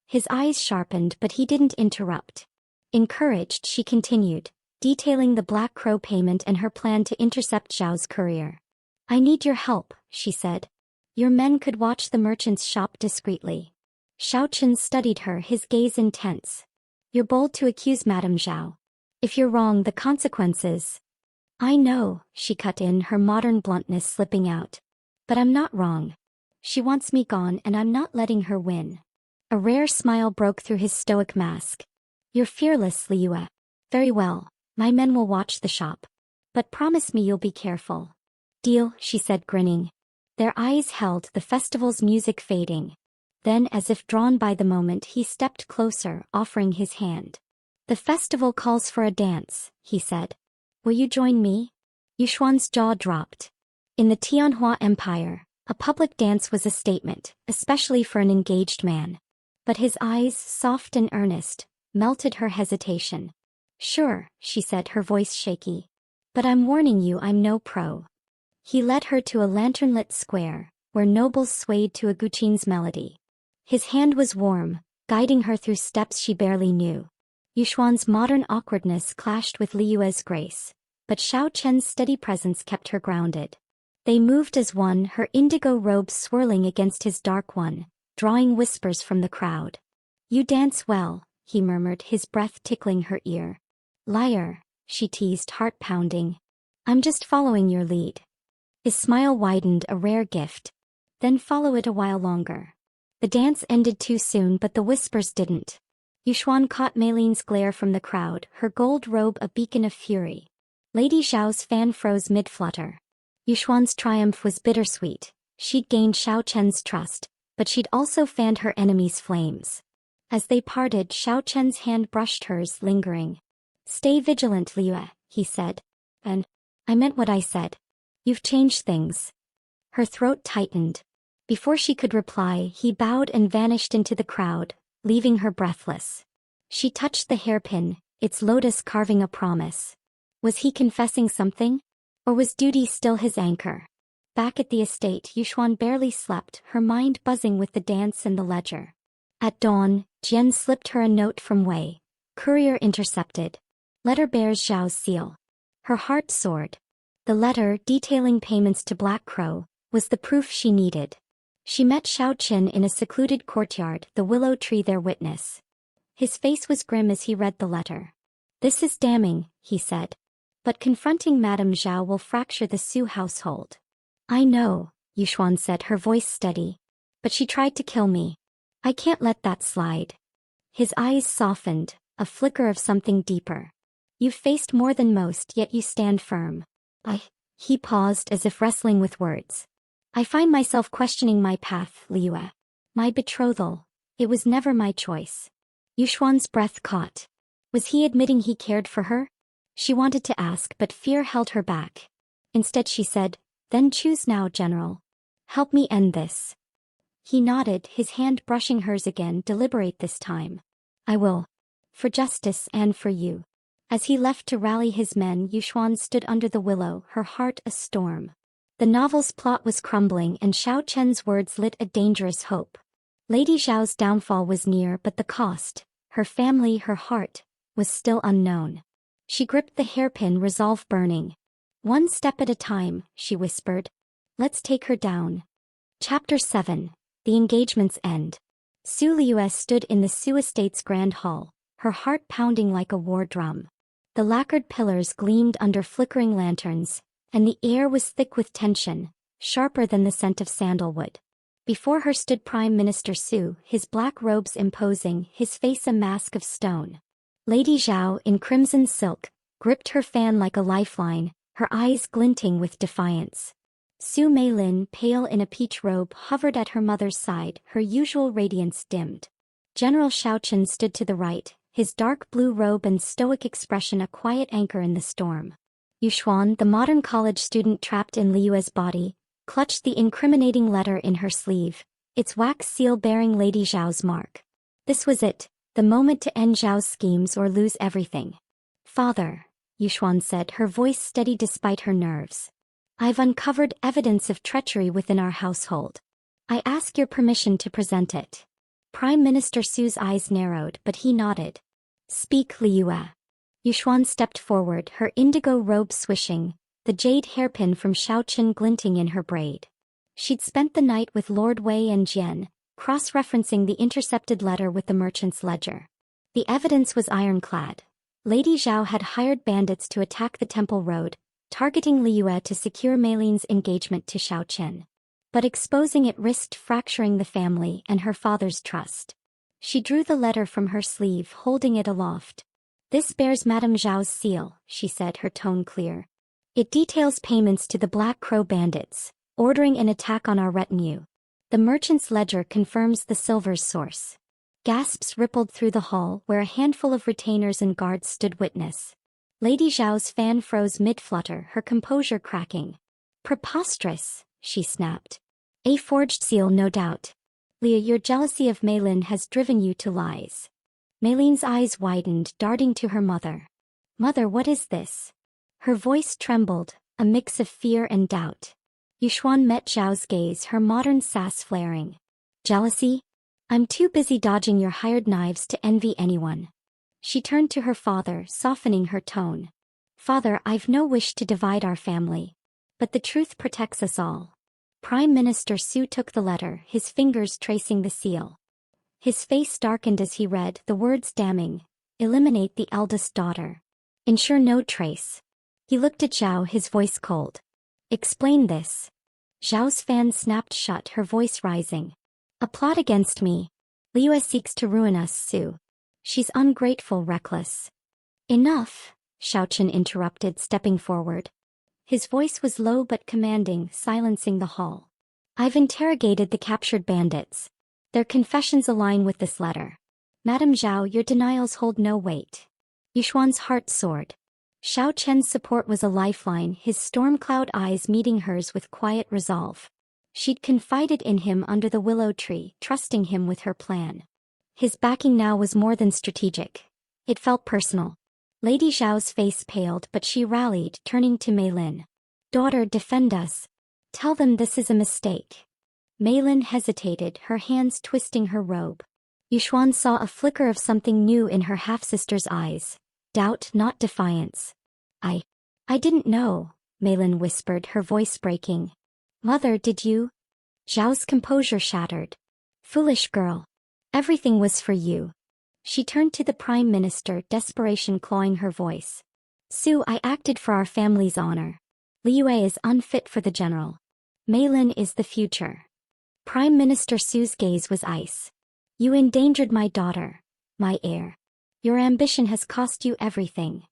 His eyes sharpened, but he didn't interrupt. Encouraged, she continued, detailing the Black Crow payment and her plan to intercept Zhao's courier. "I need your help," she said. "Your men could watch the merchant's shop discreetly." Xiaochen studied her, his gaze intense. "You're bold to accuse Madame Zhao. If you're wrong, the consequences—" "I know," she cut in, her modern bluntness slipping out. "But I'm not wrong. She wants me gone, and I'm not letting her win." A rare smile broke through his stoic mask. "You're fearless, Liyue. Very well, my men will watch the shop. But promise me you'll be careful." "Deal," she said, grinning. Their eyes held, the festival's music fading. Then, as if drawn by the moment, he stepped closer, offering his hand. "The festival calls for a dance," he said. "Will you join me?" Yuxuan's jaw dropped. In the Tianhua Empire, a public dance was a statement, especially for an engaged man. But his eyes, soft and earnest, melted her hesitation. "Sure," she said, her voice shaky. "But I'm warning you, I'm no pro." He led her to a lantern-lit square, where nobles swayed to a guqin's melody. His hand was warm, guiding her through steps she barely knew. Yuxuan's modern awkwardness clashed with Liyue's grace, but Xiaochen's steady presence kept her grounded. They moved as one, her indigo robe swirling against his dark one, drawing whispers from the crowd. "You dance well," he murmured, his breath tickling her ear. "Liar," she teased, heart pounding. "I'm just following your lead." His smile widened, a rare gift. "Then follow it a while longer." The dance ended too soon, but the whispers didn't. Yuxuan caught Meilin's glare from the crowd, her gold robe a beacon of fury. Lady Zhao's fan froze mid-flutter. Yuxuan's triumph was bittersweet. She'd gained Xiaochen's trust, but she'd also fanned her enemy's flames. As they parted, Xiaochen's hand brushed hers, lingering. "Stay vigilant, Liyue," he said. "And I meant what I said. You've changed things." Her throat tightened. Before she could reply, he bowed and vanished into the crowd, leaving her breathless. She touched the hairpin, its lotus carving a promise. Was he confessing something? Or was duty still his anchor? Back at the estate, Yuxuan barely slept, her mind buzzing with the dance and the ledger. At dawn, Jian slipped her a note from Wei. "Courier intercepted. Letter bears Zhao's seal." Her heart soared. The letter, detailing payments to Black Crow, was the proof she needed. She met Xiaochen in a secluded courtyard, the willow tree their witness. His face was grim as he read the letter. "This is damning," he said. "But confronting Madame Zhao will fracture the Su household." "I know," Yuxuan said, her voice steady. "But she tried to kill me. I can't let that slide." His eyes softened, a flicker of something deeper. "You've faced more than most, yet you stand firm." He paused as if wrestling with words. "I find myself questioning my path, Liyue. My betrothal. It was never my choice." Yuxuan's breath caught. Was he admitting he cared for her? She wanted to ask, but fear held her back. Instead she said, "Then choose now, General. Help me end this." He nodded, his hand brushing hers again, deliberate this time. "I will. For justice and for you." As he left to rally his men, Yuxuan stood under the willow, her heart a storm. The novel's plot was crumbling, and Xiaochen's words lit a dangerous hope. Lady Zhao's downfall was near, but the cost, her family, her heart, was still unknown. She gripped the hairpin, resolve burning. "One step at a time," she whispered. "Let's take her down." Chapter 7. The Engagement's End. Su Liyue stood in the Su estate's grand hall, her heart pounding like a war drum. The lacquered pillars gleamed under flickering lanterns, and the air was thick with tension, sharper than the scent of sandalwood. Before her stood Prime Minister Su, his black robes imposing, his face a mask of stone. Lady Zhao, in crimson silk, gripped her fan like a lifeline, her eyes glinting with defiance. Su Meilin, pale in a peach robe, hovered at her mother's side, her usual radiance dimmed. General Shaochen stood to the right, his dark blue robe and stoic expression a quiet anchor in the storm. Yuxuan, the modern college student trapped in Liyue's body, clutched the incriminating letter in her sleeve, its wax seal bearing Lady Zhao's mark. This was it, the moment to end Zhao's schemes or lose everything. "Father," Yuxuan said, her voice steady despite her nerves. "I've uncovered evidence of treachery within our household. I ask your permission to present it." Prime Minister Su's eyes narrowed, but he nodded. "Speak, Liyue." Yuxuan stepped forward, her indigo robe swishing, the jade hairpin from Shaochen glinting in her braid. She'd spent the night with Lord Wei and Jian, cross-referencing the intercepted letter with the merchant's ledger. The evidence was ironclad. Lady Zhao had hired bandits to attack the Temple Road, targeting Liyue to secure Meilin's engagement to Shaochen. But exposing it risked fracturing the family and her father's trust. She drew the letter from her sleeve, holding it aloft. "This bears Madame Zhao's seal," she said, her tone clear. "It details payments to the Black Crow bandits, ordering an attack on our retinue. The merchant's ledger confirms the silver's source." Gasps rippled through the hall, where a handful of retainers and guards stood witness. Lady Zhao's fan froze mid-flutter, her composure cracking. "Preposterous," she snapped. "A forged seal, no doubt. Leah, your jealousy of Meilin has driven you to lies." Meilin's eyes widened, darting to her mother. "Mother, what is this?" Her voice trembled, a mix of fear and doubt. Yuxuan met Zhao's gaze, her modern sass flaring. "Jealousy? I'm too busy dodging your hired knives to envy anyone." She turned to her father, softening her tone. "Father, I've no wish to divide our family. But the truth protects us all." Prime Minister Su took the letter, his fingers tracing the seal. His face darkened as he read, the words damning. "Eliminate the eldest daughter. Ensure no trace." He looked at Zhao, his voice cold. "Explain this." Zhao's fan snapped shut, her voice rising. "A plot against me. Liyue seeks to ruin us, Su. She's ungrateful, reckless." "Enough," Shaochen interrupted, stepping forward. His voice was low but commanding, silencing the hall. "I've interrogated the captured bandits. Their confessions align with this letter. Madame Zhao, your denials hold no weight." Yuxuan's heart soared. Xiao Chen's support was a lifeline, his storm-cloud eyes meeting hers with quiet resolve. She'd confided in him under the willow tree, trusting him with her plan. His backing now was more than strategic. It felt personal. Lady Zhao's face paled, but she rallied, turning to Meilin. "Daughter, defend us. Tell them this is a mistake." Meilin hesitated, her hands twisting her robe. Yuxuan saw a flicker of something new in her half-sister's eyes. Doubt, not defiance. I didn't know," Meilin whispered, her voice breaking. "Mother, did you?" Zhao's composure shattered. "Foolish girl. Everything was for you." She turned to the Prime Minister, desperation clawing her voice. "Su, I acted for our family's honor. Liyue is unfit for the general. Meilin is the future." Prime Minister Su's gaze was ice. "You endangered my daughter, my heir. Your ambition has cost you everything."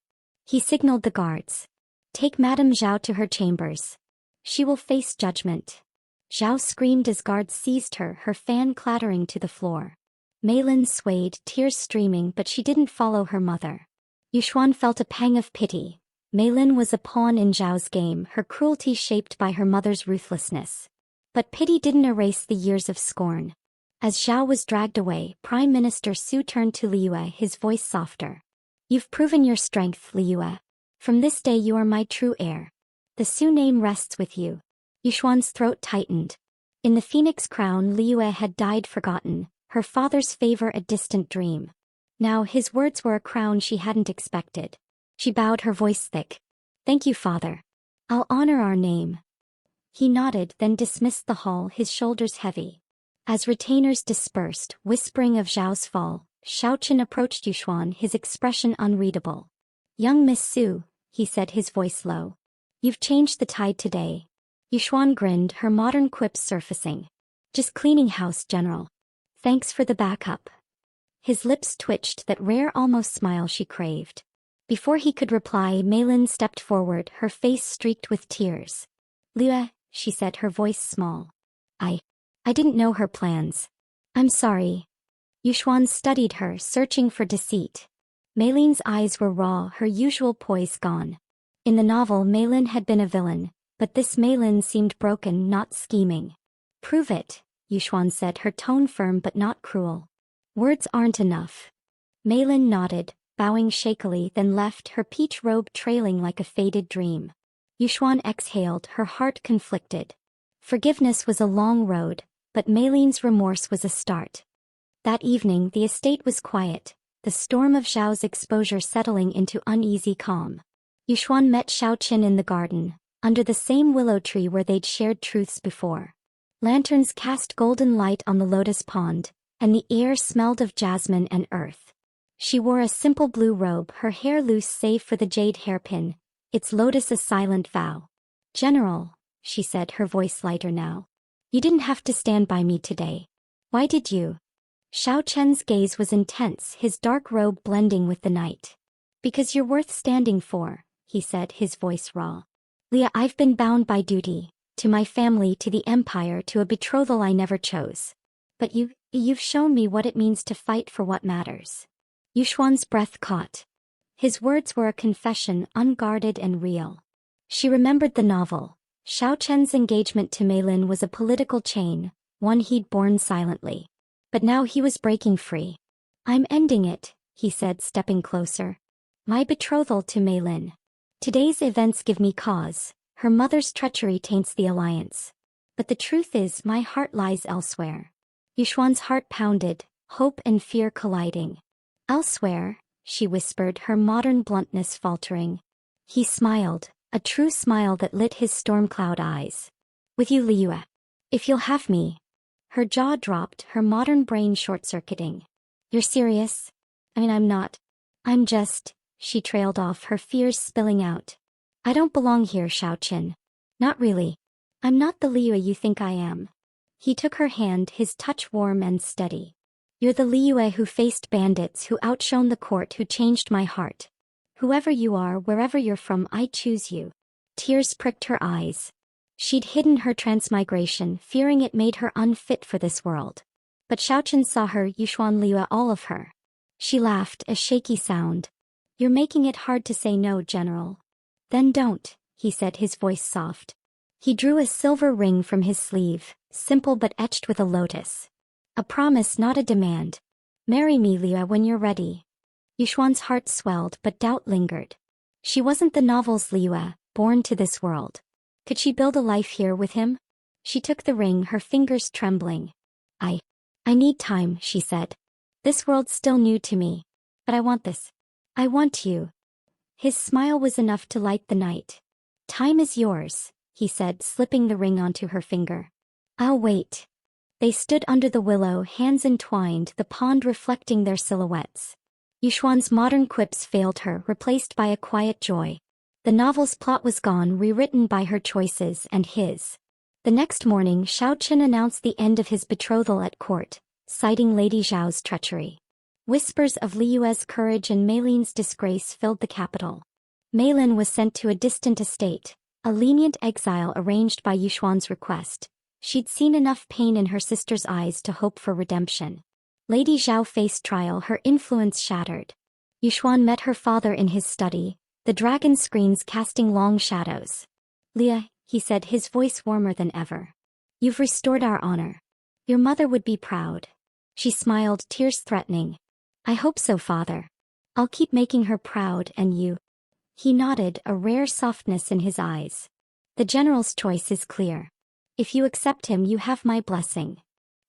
He signaled the guards. "Take Madame Zhao to her chambers. She will face judgment." Zhao screamed as guards seized her, her fan clattering to the floor. Meilin swayed, tears streaming, but she didn't follow her mother. Yuxuan felt a pang of pity. Meilin was a pawn in Zhao's game, her cruelty shaped by her mother's ruthlessness. But pity didn't erase the years of scorn. As Zhao was dragged away, Prime Minister Su turned to Liyue, his voice softer. "You've proven your strength, Liyue. From this day you are my true heir. The Su name rests with you." Yuxuan's throat tightened. In the Phoenix Crown, Liyue had died forgotten, her father's favor a distant dream. Now his words were a crown she hadn't expected. She bowed, her voice thick. "Thank you, father. I'll honor our name." He nodded, then dismissed the hall, his shoulders heavy. As retainers dispersed, whispering of Zhao's fall, Shaochen approached Yuxuan, his expression unreadable. "Young Miss Su," he said, his voice low. "You've changed the tide today." Yuxuan grinned, her modern quips surfacing. Just cleaning house, General. Thanks for the backup. His lips twitched that rare almost smile she craved. Before he could reply, Lin stepped forward, her face streaked with tears. Liyue, she said, her voice small. I didn't know her plans. I'm sorry. Yuxuan studied her, searching for deceit. Lin's eyes were raw, her usual poise gone. In the novel, Lin had been a villain, but this Lin seemed broken, not scheming. Prove it, Yuxuan said, her tone firm but not cruel. Words aren't enough. Lin nodded, bowing shakily, then left, her peach robe trailing like a faded dream. Yuxuan exhaled, her heart conflicted. Forgiveness was a long road, but Lin's remorse was a start. That evening, the estate was quiet, the storm of Zhao's exposure settling into uneasy calm. Yuxuan met Xiaoqin in the garden, under the same willow tree where they'd shared truths before. Lanterns cast golden light on the lotus pond, and the air smelled of jasmine and earth. She wore a simple blue robe, her hair loose save for the jade hairpin, its lotus a silent vow. General, she said, her voice lighter now. You didn't have to stand by me today. Why did you? Xiaoqian's gaze was intense, his dark robe blending with the night. Because you're worth standing for, he said, his voice raw. Liyue, I've been bound by duty, to my family, to the empire, to a betrothal I never chose. But you've shown me what it means to fight for what matters. Yuxuan's breath caught. His words were a confession, unguarded and real. She remembered the novel. Xiaoqian's engagement to Lin was a political chain, one he'd borne silently. But now he was breaking free. I'm ending it, he said, stepping closer. My betrothal to Lin. Today's events give me cause. Her mother's treachery taints the alliance. But the truth is, my heart lies elsewhere. Yuxuan's heart pounded, hope and fear colliding. Elsewhere, she whispered, her modern bluntness faltering. He smiled, a true smile that lit his storm cloud eyes. With you, Liyue. If you'll have me. Her jaw dropped, her modern brain short-circuiting. You're serious? I'm not. I'm just, she trailed off, her fears spilling out. I don't belong here, Xiaoqin. Not really. I'm not the Liyue you think I am. He took her hand, his touch warm and steady. You're the Liyue who faced bandits, who outshone the court, who changed my heart. Whoever you are, wherever you're from, I choose you. Tears pricked her eyes. She'd hidden her transmigration, fearing it made her unfit for this world. But Xiaoqin saw her, Yuxuan, Liyue, all of her. She laughed, a shaky sound. You're making it hard to say no, General. Then don't, he said, his voice soft. He drew a silver ring from his sleeve, simple but etched with a lotus. A promise, not a demand. Marry me, Liyue, when you're ready. Yuxuan's heart swelled, but doubt lingered. She wasn't the novel's Liyue, born to this world. Could she build a life here with him? She took the ring, her fingers trembling. I need time, she said. This world's still new to me. But I want this. I want you. His smile was enough to light the night. Time is yours, he said, slipping the ring onto her finger. I'll wait. They stood under the willow, hands entwined, the pond reflecting their silhouettes. Yuxuan's modern quips failed her, replaced by a quiet joy. The novel's plot was gone, rewritten by her choices and his. The next morning, Xiaoqin announced the end of his betrothal at court, citing Lady Zhao's treachery. Whispers of Liyue's courage and Lin's disgrace filled the capital. Lin was sent to a distant estate, a lenient exile arranged by Yuxuan's request. She'd seen enough pain in her sister's eyes to hope for redemption. Lady Zhao faced trial, her influence shattered. Yuxuan met her father in his study, the dragon screens casting long shadows. Liyue, he said, his voice warmer than ever. You've restored our honor. Your mother would be proud. She smiled, tears threatening. I hope so, father. I'll keep making her proud, and you. He nodded, a rare softness in his eyes. The general's choice is clear. If you accept him, you have my blessing.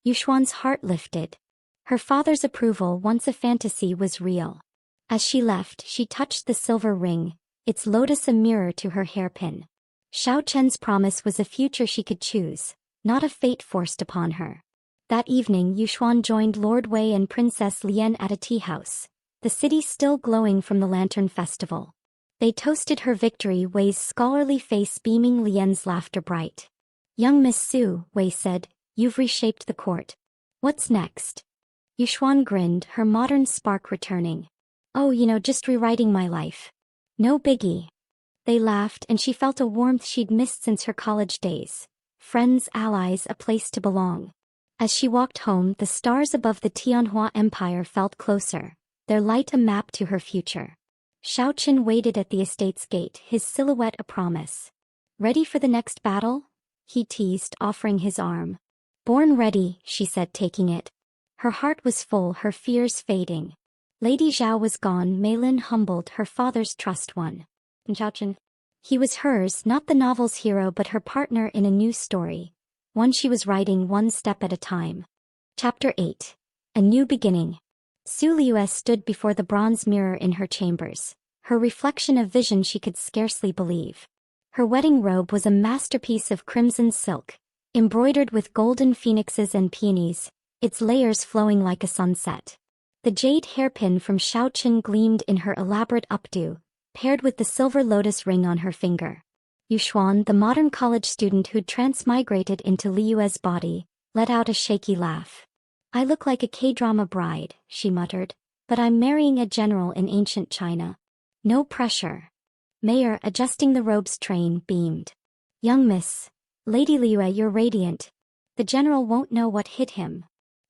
Yuxuan's heart lifted. Her father's approval, once a fantasy, was real. As she left, she touched the silver ring, its lotus a mirror to her hairpin. Xiaoqian's promise was a future she could choose, not a fate forced upon her. That evening, Yuxuan joined Lord Wei and Princess Lian at a tea house, the city still glowing from the lantern festival. They toasted her victory, Wei's scholarly face beaming, Lian's laughter bright. Young Miss Su, Wei said, You've reshaped the court. What's next? Yuxuan grinned, her modern spark returning. Oh, just rewriting my life. No biggie. They laughed and she felt a warmth she'd missed since her college days. Friends, allies, a place to belong. As she walked home, the stars above the Tianhua Empire felt closer, their light a map to her future. Xiaoqin waited at the estate's gate, his silhouette a promise. Ready for the next battle? He teased, offering his arm. Born ready, she said, taking it. Her heart was full, her fears fading. Lady Zhao was gone, Mei Lin humbled, her father's trust won. And Xiaoqin? He was hers, not the novel's hero but her partner in a new story. One she was writing one step at a time. Chapter 8. A New Beginning. Su Liyue stood before the bronze mirror in her chambers, her reflection a vision she could scarcely believe. Her wedding robe was a masterpiece of crimson silk, embroidered with golden phoenixes and peonies, its layers flowing like a sunset. The jade hairpin from Xiaoqin gleamed in her elaborate updo, paired with the silver lotus ring on her finger. Yuxuan, the modern college student who'd transmigrated into Liyue's body, let out a shaky laugh. I look like a K-drama bride, she muttered, but I'm marrying a general in ancient China. No pressure. Mayor, adjusting the robe's train, beamed. Young miss. Lady Liyue, you're radiant. The general won't know what hit him.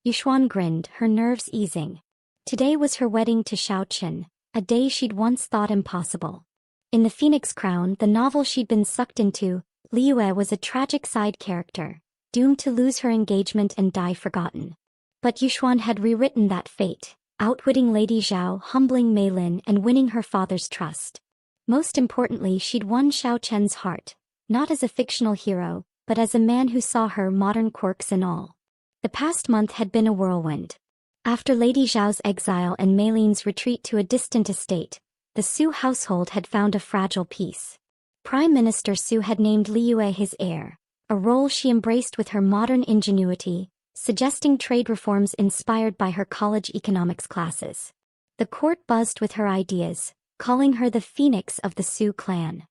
Yuxuan grinned, her nerves easing. Today was her wedding to Xiaoqin, a day she'd once thought impossible. In The Phoenix Crown, the novel she'd been sucked into, Liyue was a tragic side character, doomed to lose her engagement and die forgotten. But Yuxuan had rewritten that fate, outwitting Lady Zhao, humbling Mei Lin and winning her father's trust. Most importantly, she'd won Xiaoqian's heart, not as a fictional hero, but as a man who saw her, modern quirks and all. The past month had been a whirlwind. After Lady Zhao's exile and Mei Lin's retreat to a distant estate, the Su household had found a fragile peace. Prime Minister Su had named Liyue his heir, a role she embraced with her modern ingenuity, suggesting trade reforms inspired by her college economics classes. The court buzzed with her ideas, calling her the phoenix of the Su clan.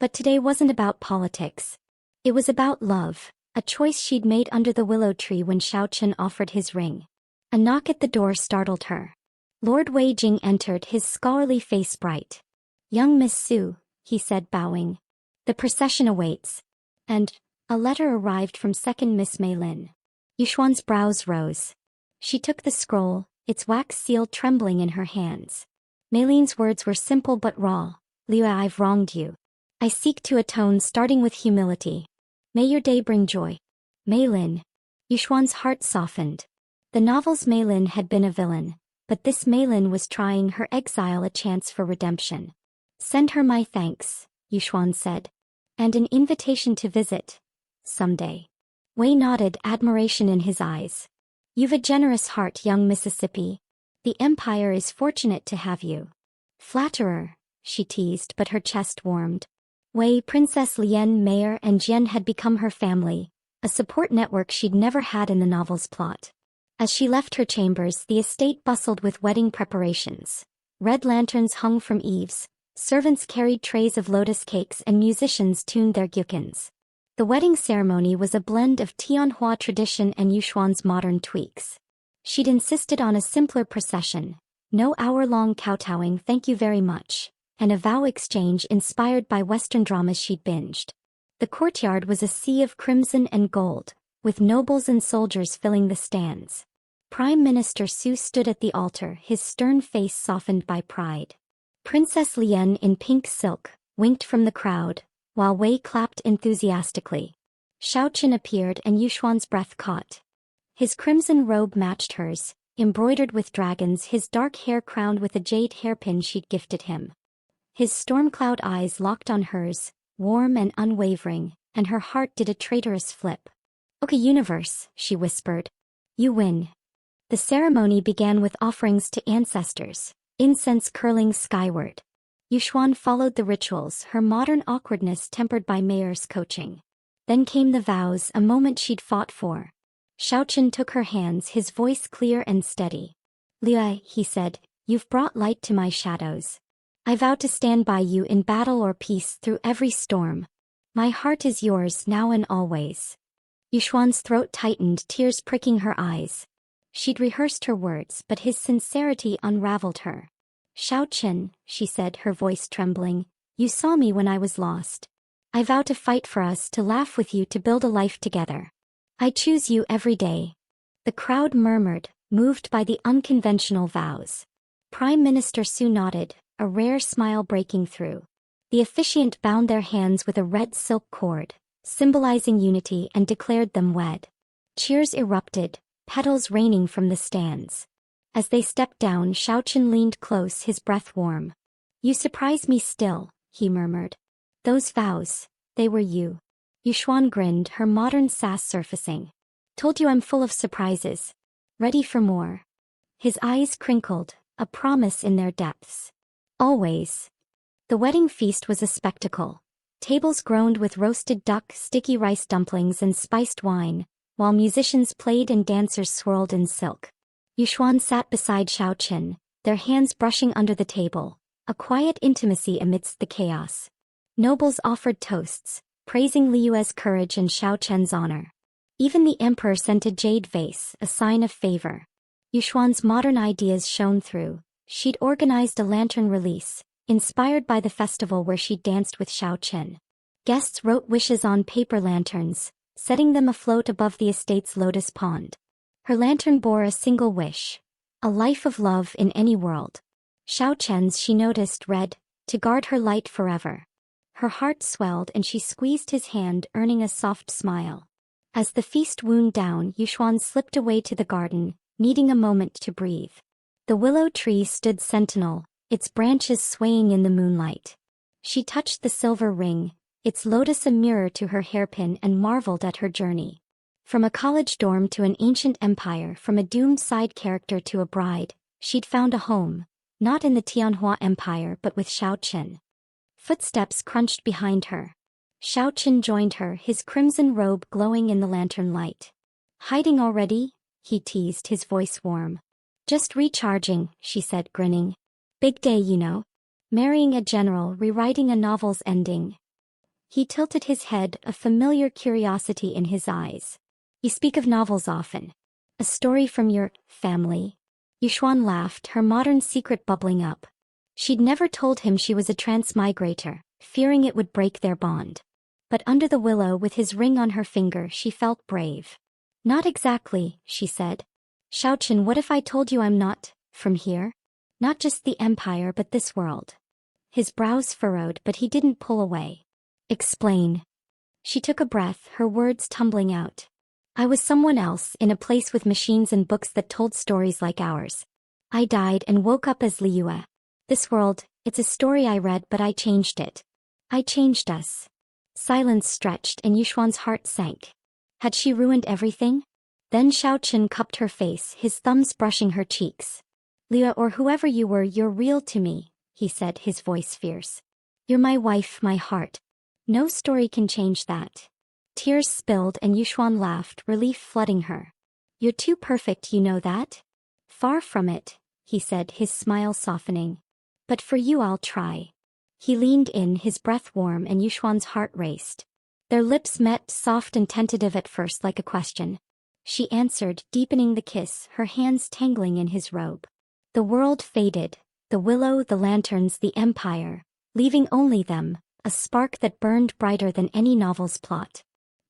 But today wasn't about politics. It was about love, a choice she'd made under the willow tree when Xiaoqin offered his ring. A knock at the door startled her. Lord Wei Jing entered, his scholarly face bright. Young Miss Su, he said, bowing. The procession awaits. And a letter arrived from second Miss Mei Lin. Yuxuan's brows rose. She took the scroll, its wax seal trembling in her hands. Mei Lin's words were simple but raw. Liyue, I've wronged you. I seek to atone, starting with humility. May your day bring joy. Mei Lin. Yuxuan's heart softened. The novel's Mei Lin had been a villain, but this Mei Lin was trying, her exile a chance for redemption. Send her my thanks, Yuxuan said. And an invitation to visit. Someday. Wei nodded, admiration in his eyes. You've a generous heart, young Mississippi. The Empire is fortunate to have you. Flatterer, she teased, but her chest warmed. Wei, Princess Lien, Mayor, and Jian had become her family, a support network she'd never had in the novel's plot. As she left her chambers, the estate bustled with wedding preparations. Red lanterns hung from eaves, servants carried trays of lotus cakes and musicians tuned their gyukins. The wedding ceremony was a blend of Tianhua tradition and Yuxuan's modern tweaks. She'd insisted on a simpler procession, no hour-long kowtowing, thank you very much, and a vow exchange inspired by Western dramas she'd binged. The courtyard was a sea of crimson and gold, with nobles and soldiers filling the stands. Prime Minister Su stood at the altar, his stern face softened by pride. Princess Lien in pink silk winked from the crowd, while Wei clapped enthusiastically. Xiaoqin appeared and Yuxuan's breath caught. His crimson robe matched hers, embroidered with dragons, his dark hair crowned with a jade hairpin she'd gifted him. His storm-cloud eyes locked on hers, warm and unwavering, and her heart did a traitorous flip. Okay, universe, she whispered. You win. The ceremony began with offerings to ancestors, incense curling skyward. Yuxuan followed the rituals, her modern awkwardness tempered by Mayor's coaching. Then came the vows, a moment she'd fought for. Xiaoqin took her hands, his voice clear and steady. Liyue, he said, you've brought light to my shadows. I vow to stand by you in battle or peace through every storm. My heart is yours now and always. Yuxuan's throat tightened, tears pricking her eyes. She'd rehearsed her words, but his sincerity unraveled her. Xiaoqin, she said, her voice trembling, you saw me when I was lost. I vow to fight for us, to laugh with you, to build a life together. I choose you every day. The crowd murmured, moved by the unconventional vows. Prime Minister Su nodded, a rare smile breaking through. The officiant bound their hands with a red silk cord, symbolizing unity, and declared them wed. Cheers erupted, petals raining from the stands. As they stepped down, Xiaoqin leaned close, his breath warm. You surprise me still, he murmured. Those vows, they were you. Yuxuan grinned, her modern sass surfacing. Told you I'm full of surprises. Ready for more? His eyes crinkled, a promise in their depths. Always. The wedding feast was a spectacle. Tables groaned with roasted duck, sticky rice dumplings, and spiced wine, while musicians played and dancers swirled in silk. Yuxuan sat beside Xiaoqin, their hands brushing under the table, a quiet intimacy amidst the chaos. Nobles offered toasts, praising Liyue's courage and Xiaoqin's honor. Even the emperor sent a jade vase, a sign of favor. Yuxuan's modern ideas shone through. She'd organized a lantern release, inspired by the festival where she danced with Xiaoqin. Guests wrote wishes on paper lanterns, setting them afloat above the estate's lotus pond. Her lantern bore a single wish: a life of love in any world. Xiaoqin's, she noticed, read, to guard her light forever. Her heart swelled and she squeezed his hand, earning a soft smile. As the feast wound down, Yuxuan slipped away to the garden, needing a moment to breathe. The willow tree stood sentinel, its branches swaying in the moonlight. She touched the silver ring, its lotus a mirror to her hairpin, and marveled at her journey. From a college dorm to an ancient empire, from a doomed side character to a bride, she'd found a home, not in the Tianhua Empire but with Xiaoqin. Footsteps crunched behind her. Xiaoqin joined her, his crimson robe glowing in the lantern light. Hiding already? He teased, his voice warm. Just recharging, she said, grinning. Big day, you know. Marrying a general, rewriting a novel's ending. He tilted his head, a familiar curiosity in his eyes. You speak of novels often. A story from your family? Yuxuan laughed, her modern secret bubbling up. She'd never told him she was a transmigrator, fearing it would break their bond. But under the willow, with his ring on her finger, she felt brave. Not exactly, she said. Xiaoqin, what if I told you I'm not from here? Not just the empire but this world. His brows furrowed, but he didn't pull away. Explain. She took a breath, her words tumbling out. I was someone else, in a place with machines and books that told stories like ours. I died and woke up as Liyue. This world, it's a story I read, but I changed it. I changed us. Silence stretched and Yuxuan's heart sank. Had she ruined everything? Then Xiaoqin cupped her face, his thumbs brushing her cheeks. Liyue, or whoever you were, you're real to me, he said, his voice fierce. You're my wife, my heart. No story can change that. Tears spilled and Yuxuan laughed, relief flooding her. You're too perfect, you know that? Far from it, he said, his smile softening. But for you I'll try. He leaned in, his breath warm, and Yuxuan's heart raced. Their lips met, soft and tentative at first, like a question. She answered, deepening the kiss, her hands tangling in his robe. The world faded, the willow, the lanterns, the empire, leaving only them, a spark that burned brighter than any novel's plot.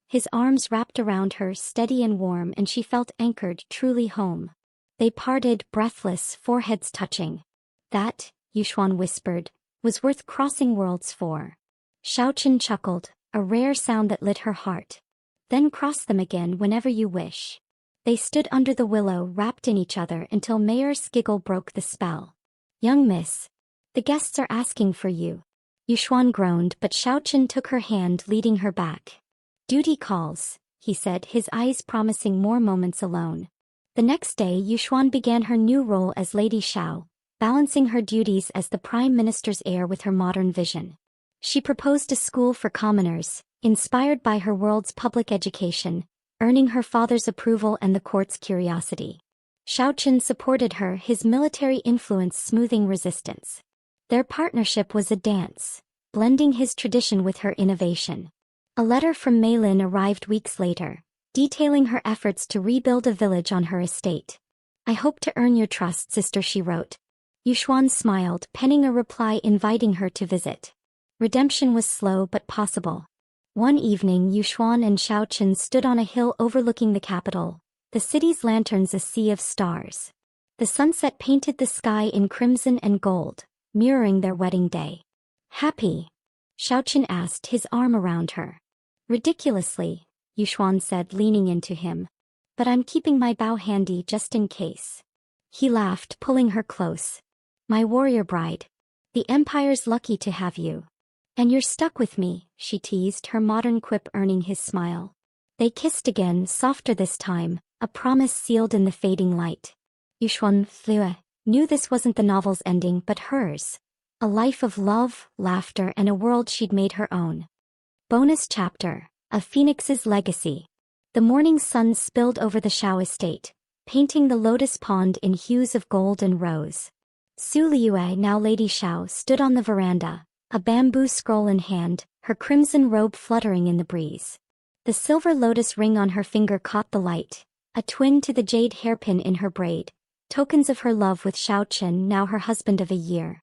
His arms wrapped around her, steady and warm, and she felt anchored, truly home. They parted, breathless, foreheads touching. That, Yuxuan whispered, was worth crossing worlds for. Xiaoqin chuckled, a rare sound that lit her heart. Then cross them again whenever you wish. They stood under the willow, wrapped in each other, until Mayor's giggle broke the spell. Young miss. The guests are asking for you. Yuxuan groaned, but Xiaoqin took her hand, leading her back. Duty calls, he said, his eyes promising more moments alone. The next day Yuxuan began her new role as Lady Xiao, balancing her duties as the Prime Minister's heir with her modern vision. She proposed a school for commoners, inspired by her world's public education, earning her father's approval and the court's curiosity. Xiaoqin supported her, his military influence smoothing resistance. Their partnership was a dance, blending his tradition with her innovation. A letter from Lin arrived weeks later, detailing her efforts to rebuild a village on her estate. "I hope to earn your trust, sister," she wrote. Yuxuan smiled, penning a reply inviting her to visit. Redemption was slow but possible. One evening Yuxuan and Xiaochen stood on a hill overlooking the capital, the city's lanterns a sea of stars. The sunset painted the sky in crimson and gold, mirroring their wedding day. "Happy?" Xiaochen asked, his arm around her. "Ridiculously," Yuxuan said, leaning into him. "But I'm keeping my bow handy just in case." He laughed, pulling her close. "My warrior bride. The Empire's lucky to have you." "And you're stuck with me," she teased, her modern quip earning his smile. They kissed again, softer this time, a promise sealed in the fading light. Yuxuan knew this wasn't the novel's ending but hers. A life of love, laughter, and a world she'd made her own. Bonus chapter: A Phoenix's Legacy. The morning sun spilled over the Shao estate, painting the lotus pond in hues of gold and rose. Su Liyue, now Lady Shao, stood on the veranda, a bamboo scroll in hand, her crimson robe fluttering in the breeze. The silver lotus ring on her finger caught the light, a twin to the jade hairpin in her braid, tokens of her love with Xiaochen, now her husband of a year.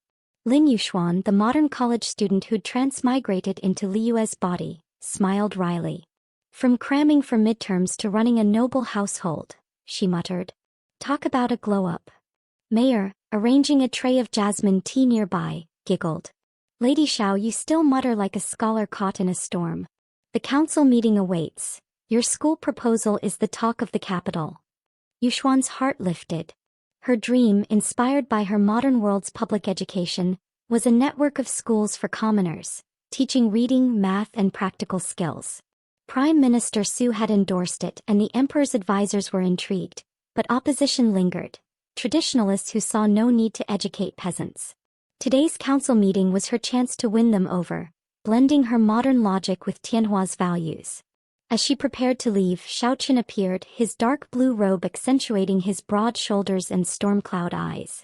Lin Yuxuan, the modern college student who'd transmigrated into Liyue's body, smiled wryly. "From cramming for midterms to running a noble household," she muttered. "Talk about a glow-up." Mayor, arranging a tray of jasmine tea nearby, giggled. "Lady Shao, you still mutter like a scholar caught in a storm. The council meeting awaits. Your school proposal is the talk of the capital." Yuxuan's heart lifted. Her dream, inspired by her modern world's public education, was a network of schools for commoners, teaching reading, math, and practical skills. Prime Minister Su had endorsed it and the emperor's advisors were intrigued, but opposition lingered, traditionalists who saw no need to educate peasants. Today's council meeting was her chance to win them over, blending her modern logic with Tianhua's values. As she prepared to leave, Xiaochen appeared, his dark blue robe accentuating his broad shoulders and storm-cloud eyes.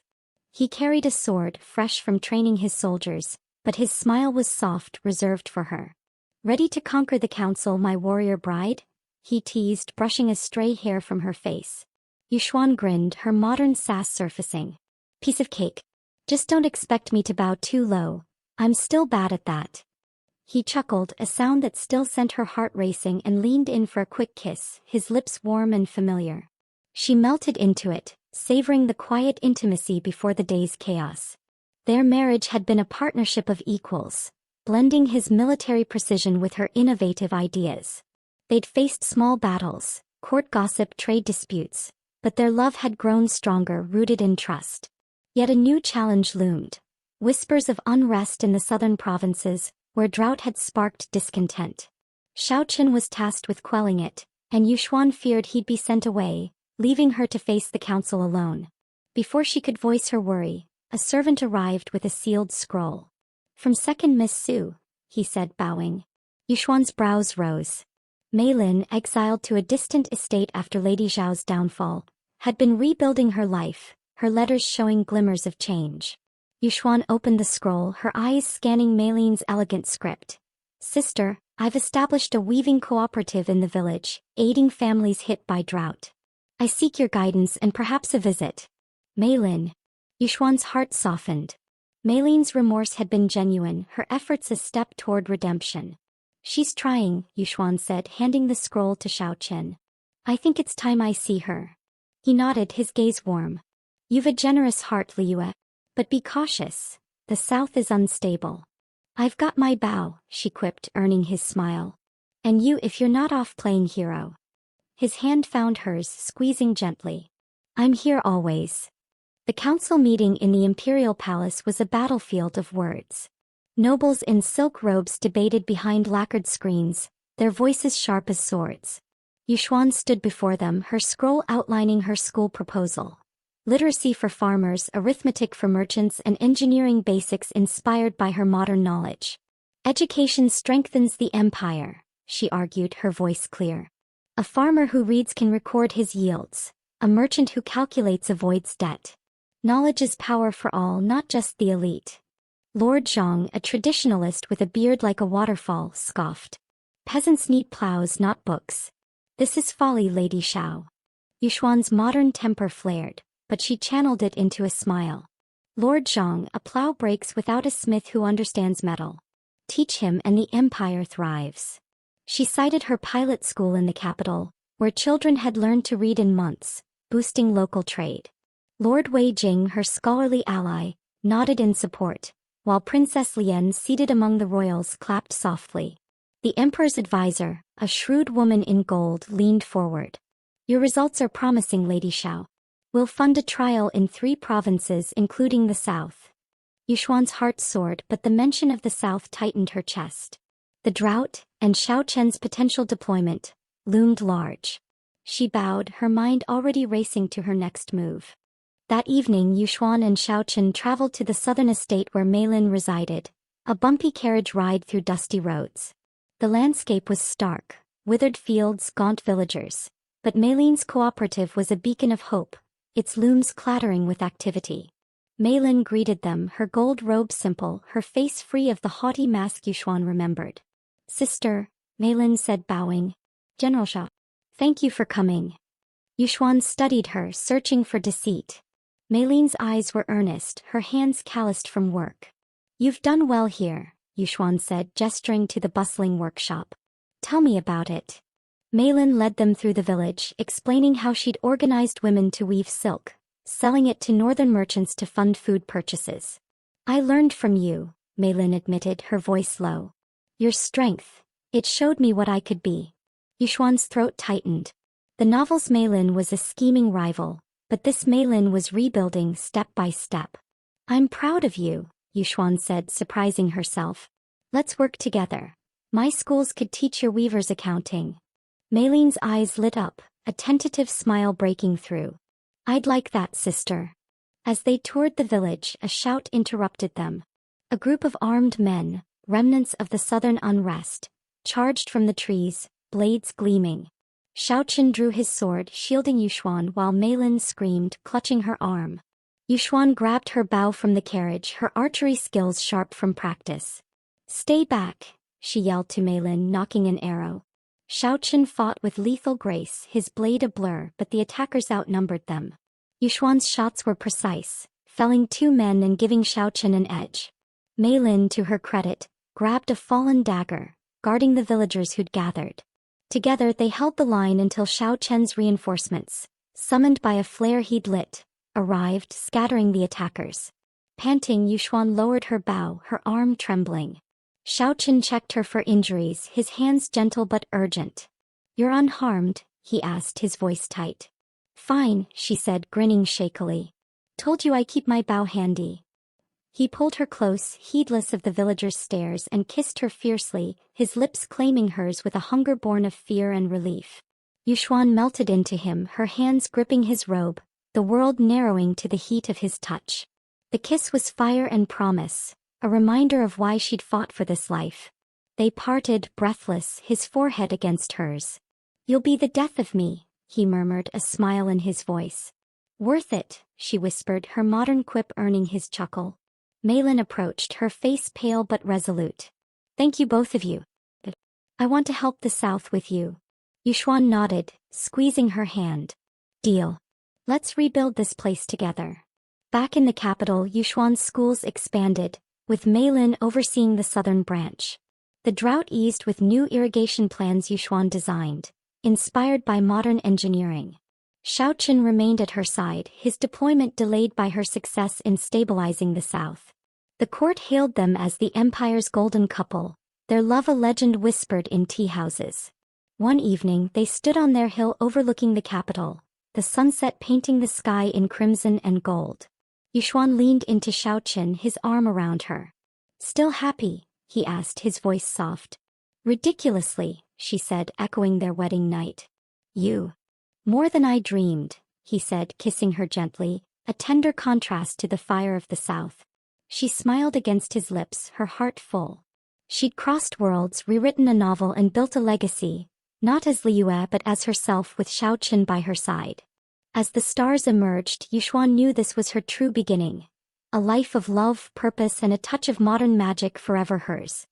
He carried a sword, fresh from training his soldiers, but his smile was soft, reserved for her. "Ready to conquer the council, my warrior bride?" he teased, brushing a stray hair from her face. Yuxuan grinned, her modern sass surfacing. "Piece of cake. Just don't expect me to bow too low. I'm still bad at that." He chuckled, a sound that still sent her heart racing, and leaned in for a quick kiss, his lips warm and familiar. She melted into it, savoring the quiet intimacy before the day's chaos. Their marriage had been a partnership of equals, blending his military precision with her innovative ideas. They'd faced small battles, court gossip, trade disputes, but their love had grown stronger, rooted in trust. Yet a new challenge loomed. Whispers of unrest in the southern provinces, where drought had sparked discontent. Xiaochen was tasked with quelling it, and Yuxuan feared he'd be sent away, leaving her to face the council alone. Before she could voice her worry, a servant arrived with a sealed scroll. "From Second Miss Su," he said, bowing. Yuxuan's brows rose. Mei Lin, exiled to a distant estate after Lady Zhao's downfall, had been rebuilding her life, her letters showing glimmers of change. Yuxuan opened the scroll, her eyes scanning Mei Lin's elegant script. "Sister, I've established a weaving cooperative in the village, aiding families hit by drought. I seek your guidance and perhaps a visit." Mei Lin. Yuxuan's heart softened. Mei Lin's remorse had been genuine, her efforts a step toward redemption. "She's trying," Yuxuan said, handing the scroll to Xiaochen. "I think it's time I see her." He nodded, his gaze warm. "You've a generous heart, Liyue. But be cautious. The south is unstable." "I've got my bow," she quipped, earning his smile. "And you, if you're not off playing hero." His hand found hers, squeezing gently. "I'm here always." The council meeting in the imperial palace was a battlefield of words. Nobles in silk robes debated behind lacquered screens, their voices sharp as swords. Yuxuan stood before them, her scroll outlining her school proposal. Literacy for farmers, arithmetic for merchants, and engineering basics inspired by her modern knowledge. "Education strengthens the empire," she argued, her voice clear. "A farmer who reads can record his yields. A merchant who calculates avoids debt. Knowledge is power for all, not just the elite." Lord Zhang, a traditionalist with a beard like a waterfall, scoffed. "Peasants need plows, not books." This is folly, Lady Xiao. Yuxuan's modern temper flared, but she channeled it into a smile. Lord Zhang, a plow breaks without a smith who understands metal. Teach him and the empire thrives. She cited her pilot school in the capital, where children had learned to read in months, boosting local trade. Lord Wei Jing, her scholarly ally, nodded in support, while Princess Lian, seated among the royals, clapped softly. The emperor's advisor, a shrewd woman in gold, leaned forward. Your results are promising, Lady Xiao. We'll fund a trial in 3 provinces including the south. Yuxuan's heart soared, but the mention of the south tightened her chest. The drought, and Xiao Chen's potential deployment, loomed large. She bowed, her mind already racing to her next move. That evening Yuxuan and Xiao Chen traveled to the southern estate where Mei Lin resided, a bumpy carriage ride through dusty roads. The landscape was stark, withered fields, gaunt villagers, but Mei Lin's cooperative was a beacon of hope, its looms clattering with activity. Mei Lin greeted them, her gold robe simple, her face free of the haughty mask Yuxuan remembered. Sister, Mei Lin said, bowing. General Xiao. Thank you for coming. Yuxuan studied her, searching for deceit. Mei Lin's eyes were earnest, her hands calloused from work. You've done well here, Yuxuan said, gesturing to the bustling workshop. Tell me about it. Mei Lin led them through the village, explaining how she'd organized women to weave silk, selling it to northern merchants to fund food purchases. I learned from you, Mei Lin admitted, her voice low. Your strength. It showed me what I could be. Yuxuan's throat tightened. The novel's Mei Lin was a scheming rival, but this Mei Lin was rebuilding step by step. I'm proud of you, Yuxuan said, surprising herself. Let's work together. My schools could teach your weavers accounting. Mei Lin's eyes lit up, a tentative smile breaking through. I'd like that, sister. As they toured the village, a shout interrupted them. A group of armed men, remnants of the southern unrest, charged from the trees, blades gleaming. Xiao Chen drew his sword, shielding Yuxuan, while Mei Lin screamed, clutching her arm. Yuxuan grabbed her bow from the carriage, her archery skills sharp from practice. Stay back, she yelled to Mei Lin, knocking an arrow. Xiao Chen fought with lethal grace, his blade a blur, but the attackers outnumbered them. Yuxuan's shots were precise, felling 2 men and giving Xiao Chen an edge. Mei Lin, to her credit, grabbed a fallen dagger, guarding the villagers who'd gathered. Together they held the line until Xiao Chen's reinforcements, summoned by a flare he'd lit, arrived, scattering the attackers. Panting, Yuxuan lowered her bow, her arm trembling. Xiao Chen checked her for injuries, his hands gentle but urgent. You're unharmed, he asked, his voice tight. Fine, she said, grinning shakily. Told you I keep my bow handy. He pulled her close, heedless of the villagers' stares, and kissed her fiercely, his lips claiming hers with a hunger born of fear and relief. Yuxuan melted into him, her hands gripping his robe, the world narrowing to the heat of his touch. The kiss was fire and promise, a reminder of why she'd fought for this life. They parted, breathless, his forehead against hers. You'll be the death of me, he murmured, a smile in his voice. Worth it, she whispered, her modern quip earning his chuckle. Mei Lin approached, her face pale but resolute. Thank you, both of you. I want to help the South with you. Yuxuan nodded, squeezing her hand. Deal. Let's rebuild this place together. Back in the capital, Yuxuan's schools expanded, with Mei Lin overseeing the southern branch. The drought eased with new irrigation plans Yuxuan designed, inspired by modern engineering. Xiao Chen remained at her side, his deployment delayed by her success in stabilizing the south. The court hailed them as the empire's golden couple, their love a legend whispered in tea houses. One evening they stood on their hill overlooking the capital, the sunset painting the sky in crimson and gold. Yuxuan leaned into Xiao Chen, his arm around her. Still happy? He asked, his voice soft. Ridiculously, she said, echoing their wedding night. You. More than I dreamed, he said, kissing her gently, a tender contrast to the fire of the south. She smiled against his lips, her heart full. She'd crossed worlds, rewritten a novel and built a legacy, not as Lin Yuxuan but as herself, with Xiao Chen by her side. As the stars emerged, Yuxuan knew this was her true beginning. A life of love, purpose and a touch of modern magic forever hers.